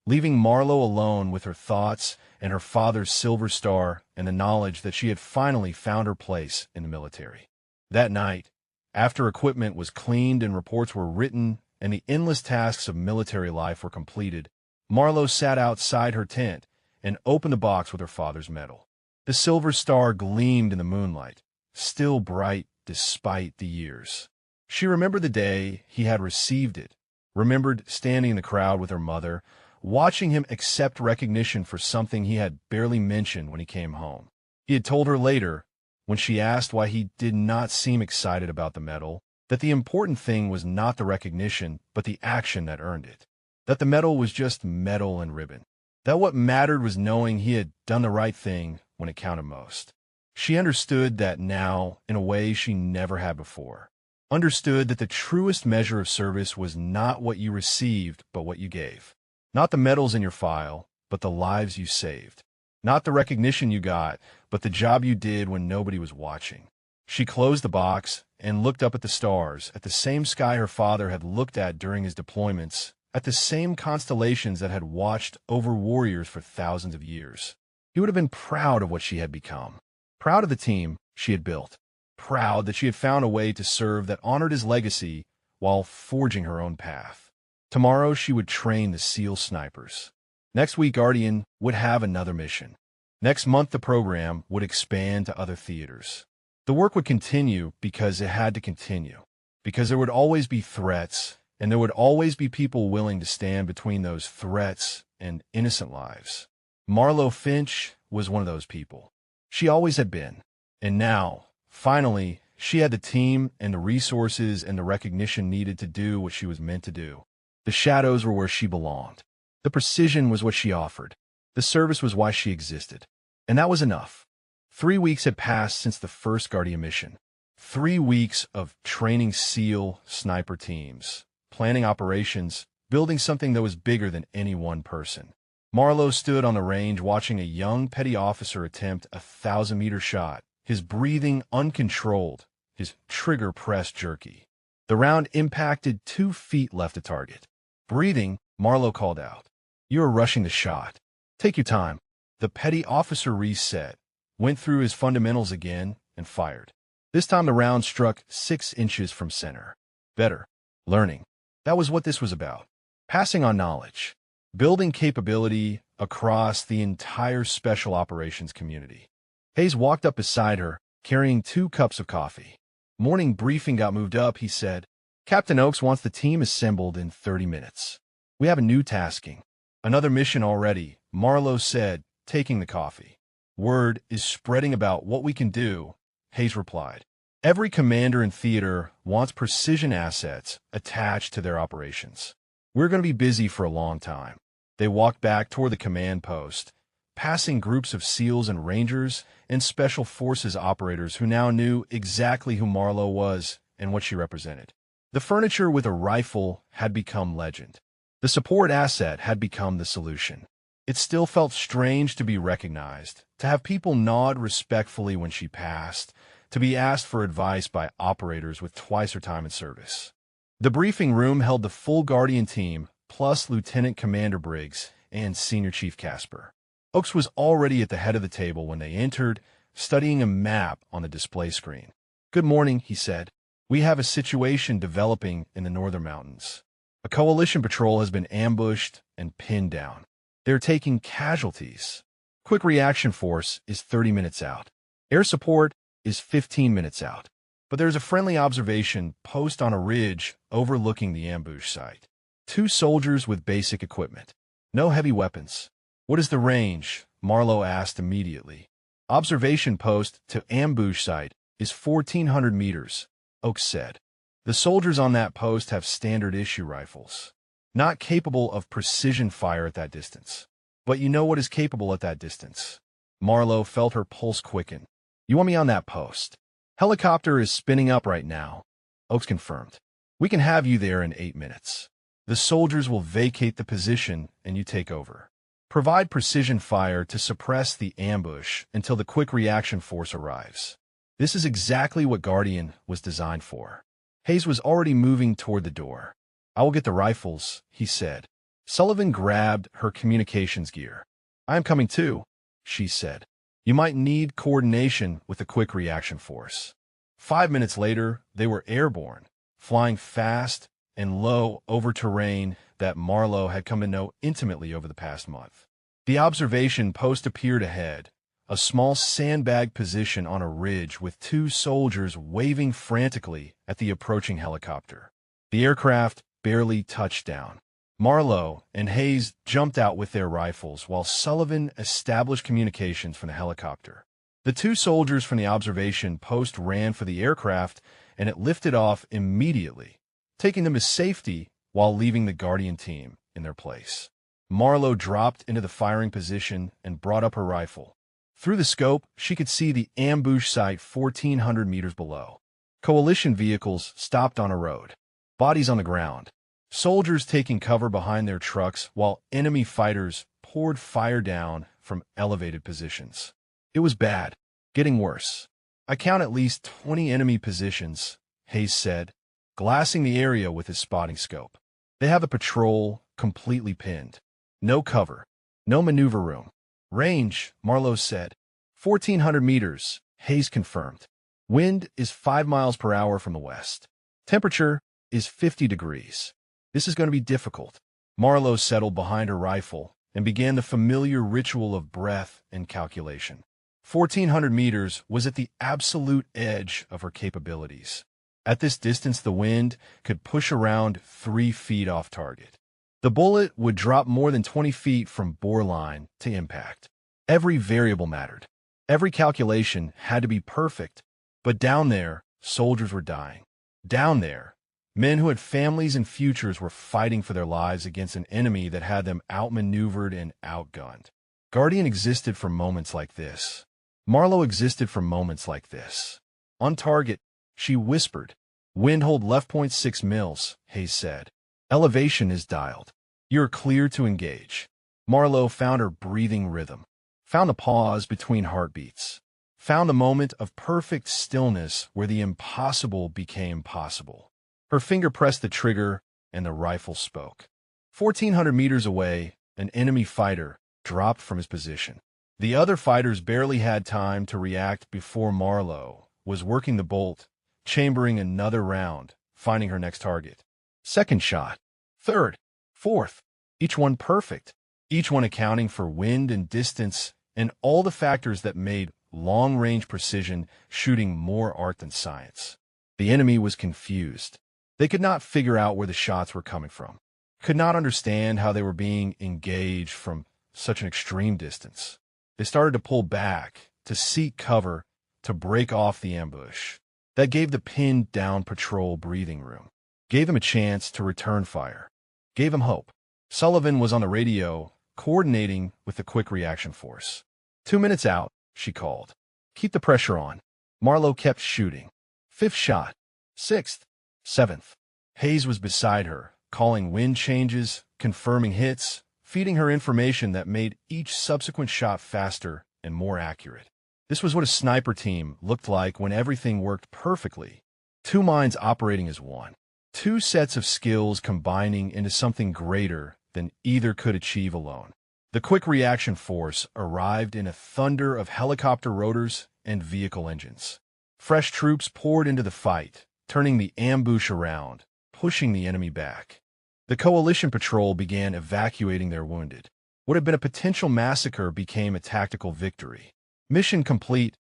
leaving Marlowe alone with her thoughts and her father's silver star and the knowledge that she had finally found her place in the military. That night, after equipment was cleaned and reports were written and the endless tasks of military life were completed, Marlowe sat outside her tent and opened the box with her father's medal. The silver star gleamed in the moonlight, still bright despite the years. She remembered the day he had received it, remembered standing in the crowd with her mother, watching him accept recognition for something he had barely mentioned when he came home. He had told her later, when she asked why he did not seem excited about the medal, that the important thing was not the recognition, but the action that earned it. That the medal was just metal and ribbon. That what mattered was knowing he had done the right thing when it counted most. She understood that now in a way she never had before. Understood that the truest measure of service was not what you received, but what you gave. Not the medals in your file, but the lives you saved. Not the recognition you got, but the job you did when nobody was watching. She closed the box and looked up at the stars, at the same sky her father had looked at during his deployments, at the same constellations that had watched over warriors for thousands of years. He would have been proud of what she had become, proud of the team she had built, proud that she had found a way to serve that honored his legacy while forging her own path. Tomorrow she would train the SEAL snipers. Next week, Guardian would have another mission. Next month, the program would expand to other theaters. The work would continue because it had to continue, because there would always be threats, and there would always be people willing to stand between those threats and innocent lives. Marlowe Finch was one of those people. She always had been. And now, finally, she had the team and the resources and the recognition needed to do what she was meant to do. The shadows were where she belonged. The precision was what she offered. The service was why she existed. And that was enough. 3 weeks had passed since the first Guardian mission. 3 weeks of training SEAL sniper teams, planning operations, building something that was bigger than any one person. Marlowe stood on the range watching a young petty officer attempt a 1,000-meter shot, his breathing uncontrolled, his trigger press jerky. The round impacted 2 feet left of target. Breathing, Marlowe called out, "You are rushing the shot. Take your time." The petty officer reset, went through his fundamentals again, and fired. This time the round struck 6 inches from center. Better. Learning. That was what this was about. Passing on knowledge. Building capability across the entire special operations community. Hayes walked up beside her, carrying 2 cups of coffee. Morning briefing got moved up, he said. Captain Oakes wants the team assembled in 30 minutes. We have a new tasking. Another mission already, Marlowe said, taking the coffee. Word is spreading about what we can do, Hayes replied. Every commander in theater wants precision assets attached to their operations. We're going to be busy for a long time. They walked back toward the command post, passing groups of SEALs and Rangers and Special Forces operators who now knew exactly who Marlowe was and what she represented. The furniture with a rifle had become legend. The support asset had become the solution. It still felt strange to be recognized, to have people nod respectfully when she passed, to be asked for advice by operators with twice her time in service. The briefing room held the full Guardian team, plus Lieutenant Commander Briggs and Senior Chief Casper. Oakes was already at the head of the table when they entered, studying a map on the display screen. Good morning, he said. We have a situation developing in the northern mountains. A coalition patrol has been ambushed and pinned down. They're taking casualties. Quick reaction force is 30 minutes out. Air support is 15 minutes out. But there's a friendly observation post on a ridge overlooking the ambush site. 2 soldiers with basic equipment. No heavy weapons. What is the range? Marlowe asked immediately. Observation post to ambush site is 1,400 meters, Oakes said. The soldiers on that post have standard issue rifles, not capable of precision fire at that distance. But you know what is capable at that distance? Marlowe felt her pulse quicken. You want me on that post? Helicopter is spinning up right now, Oakes confirmed. We can have you there in 8 minutes. The soldiers will vacate the position and you take over. Provide precision fire to suppress the ambush until the quick reaction force arrives. This is exactly what Guardian was designed for. Hayes was already moving toward the door. I will get the rifles, he said. Sullivan grabbed her communications gear. I am coming too, she said. You might need coordination with the quick reaction force. 5 minutes later, they were airborne, flying fast and low over terrain that Marlowe had come to know intimately over the past month. The observation post appeared ahead, a small sandbag position on a ridge with 2 soldiers waving frantically at the approaching helicopter. The aircraft barely touched down. Marlowe and Hayes jumped out with their rifles while Sullivan established communications from the helicopter. The 2 soldiers from the observation post ran for the aircraft, and it lifted off immediately, taking them to safety while leaving the Guardian team in their place. Marlowe dropped into the firing position and brought up her rifle. Through the scope, she could see the ambush site 1,400 meters below. Coalition vehicles stopped on a road. Bodies on the ground. Soldiers taking cover behind their trucks while enemy fighters poured fire down from elevated positions. It was bad. Getting worse. I count at least 20 enemy positions, Hayes said, glassing the area with his spotting scope. They have the patrol completely pinned. No cover. No maneuver room. Range, Marlowe said. 1,400 meters, Hayes confirmed. Wind is 5 miles per hour from the west. Temperature is 50 degrees. This is going to be difficult. Marlowe settled behind her rifle and began the familiar ritual of breath and calculation. 1,400 meters was at the absolute edge of her capabilities. At this distance, the wind could push around 3 feet off target. The bullet would drop more than 20 feet from bore line to impact. Every variable mattered. Every calculation had to be perfect. But down there, soldiers were dying. Down there, men who had families and futures were fighting for their lives against an enemy that had them outmaneuvered and outgunned. Guardian existed for moments like this. Marlowe existed for moments like this. On target, she whispered. Wind hold left 0.6 mils, Hayes said. Elevation is dialed. You're clear to engage. Marlowe found her breathing rhythm, found a pause between heartbeats, found a moment of perfect stillness where the impossible became possible. Her finger pressed the trigger, and the rifle spoke. 1,400 meters away, an enemy fighter dropped from his position. The other fighters barely had time to react before Marlowe was working the bolt, chambering another round, finding her next target. Second shot, third, fourth, each one perfect, each one accounting for wind and distance and all the factors that made long-range precision shooting more art than science. The enemy was confused. They could not figure out where the shots were coming from, could not understand how they were being engaged from such an extreme distance. They started to pull back, to seek cover, to break off the ambush. That gave the pinned-down patrol breathing room, gave them a chance to return fire, gave them hope. Sullivan was on the radio, coordinating with the quick reaction force. 2 minutes out, she called. Keep the pressure on. Marlowe kept shooting. Fifth shot. Sixth. Seventh. Hayes was beside her, calling wind changes, confirming hits, feeding her information that made each subsequent shot faster and more accurate. This was what a sniper team looked like when everything worked perfectly. Two minds operating as one. Two sets of skills combining into something greater than either could achieve alone. The quick reaction force arrived in a thunder of helicopter rotors and vehicle engines. Fresh troops poured into the fight, turning the ambush around, pushing the enemy back. The coalition patrol began evacuating their wounded. What had been a potential massacre became a tactical victory. Mission complete,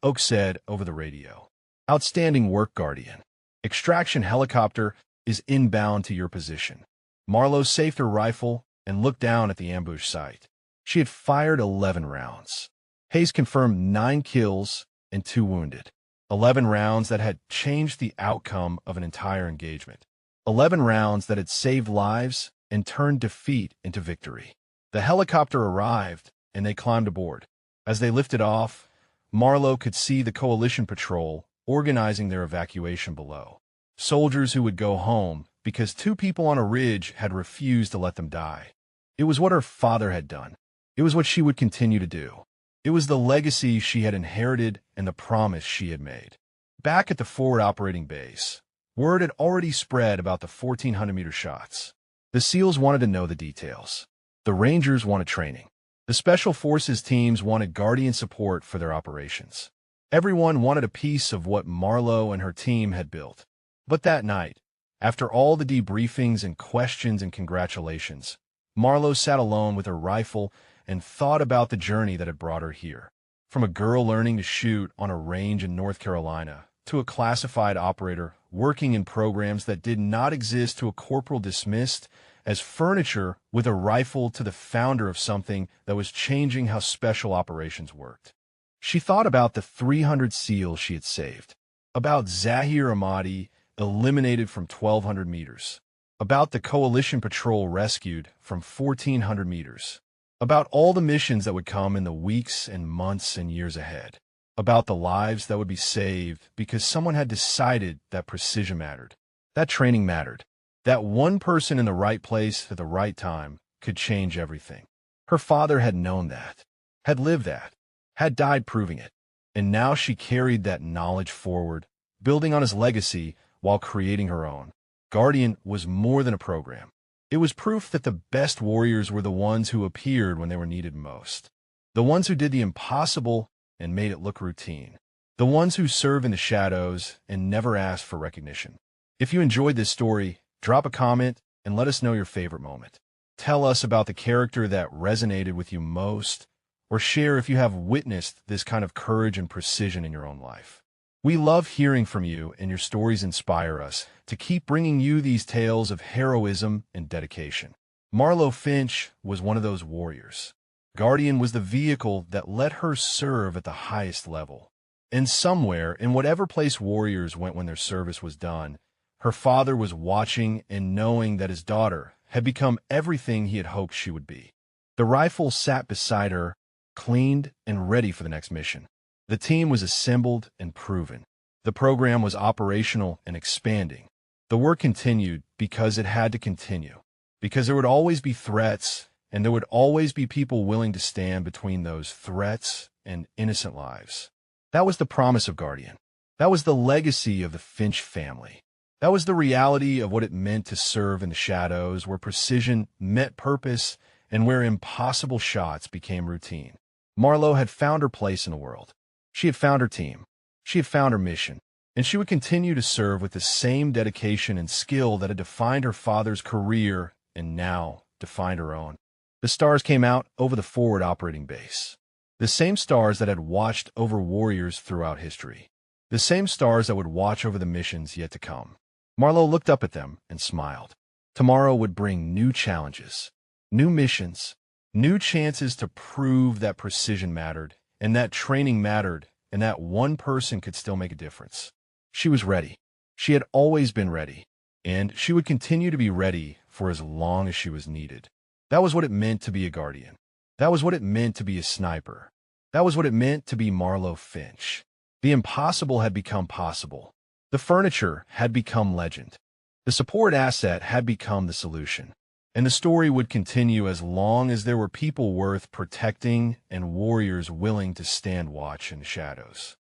Oak said over the radio. Outstanding work, Guardian. Extraction helicopter is inbound to your position. Marlowe saved her rifle and looked down at the ambush site. She had fired 11 rounds. Hayes confirmed 9 kills and 2 wounded. 11 rounds that had changed the outcome of an entire engagement. 11 rounds that had saved lives and turned defeat into victory. The helicopter arrived, and they climbed aboard. As they lifted off, Marlowe could see the coalition patrol organizing their evacuation below. Soldiers who would go home because 2 people on a ridge had refused to let them die. It was what her father had done. It was what she would continue to do. It was the legacy she had inherited and the promise she had made. Back at the forward operating base, word had already spread about the 1,400-meter shots. The SEALs wanted to know the details. The Rangers wanted training. The Special Forces teams wanted Guardian support for their operations. Everyone wanted a piece of what Marlowe and her team had built. But that night, after all the debriefings and questions and congratulations, Marlowe sat alone with her rifle and thought about the journey that had brought her here. From a girl learning to shoot on a range in North Carolina, to a classified operator working in programs that did not exist, to a corporal dismissed as furniture with a rifle, to the founder of something that was changing how special operations worked. She thought about the 300 SEALs she had saved, about Zahir Ahmadi eliminated from 1,200 meters, about the coalition patrol rescued from 1,400 meters, about all the missions that would come in the weeks and months and years ahead, about the lives that would be saved because someone had decided that precision mattered, that training mattered, that one person in the right place at the right time could change everything. Her father had known that, had lived that, had died proving it, and now she carried that knowledge forward, building on his legacy while creating her own. Guardian was more than a program. It was proof that the best warriors were the ones who appeared when they were needed most, the ones who did the impossible and made it look routine, the ones who serve in the shadows and never ask for recognition. If you enjoyed this story, drop a comment and let us know your favorite moment. Tell us about the character that resonated with you most, or share if you have witnessed this kind of courage and precision in your own life. We love hearing from you, and your stories inspire us to keep bringing you these tales of heroism and dedication. Marlowe Finch was one of those warriors. Guardian was the vehicle that let her serve at the highest level. And somewhere, in whatever place warriors went when their service was done, her father was watching and knowing that his daughter had become everything he had hoped she would be. The rifle sat beside her, cleaned and ready for the next mission. The team was assembled and proven. The program was operational and expanding. The work continued because it had to continue, because there would always be threats, and there would always be people willing to stand between those threats and innocent lives. That was the promise of Guardian. That was the legacy of the Finch family. That was the reality of what it meant to serve in the shadows, where precision met purpose and where impossible shots became routine. Marlowe had found her place in the world. She had found her team. She had found her mission. And she would continue to serve with the same dedication and skill that had defined her father's career and now defined her own. The stars came out over the forward operating base. The same stars that had watched over warriors throughout history. The same stars that would watch over the missions yet to come. Marlowe looked up at them and smiled. Tomorrow would bring new challenges, new missions, new chances to prove that precision mattered, and that training mattered, and that one person could still make a difference. She was ready. She had always been ready, and she would continue to be ready for as long as she was needed. That was what it meant to be a Guardian. That was what it meant to be a sniper. That was what it meant to be Marlowe Finch. The impossible had become possible. The furniture had become legend. The support asset had become the solution. And the story would continue as long as there were people worth protecting and warriors willing to stand watch in the shadows.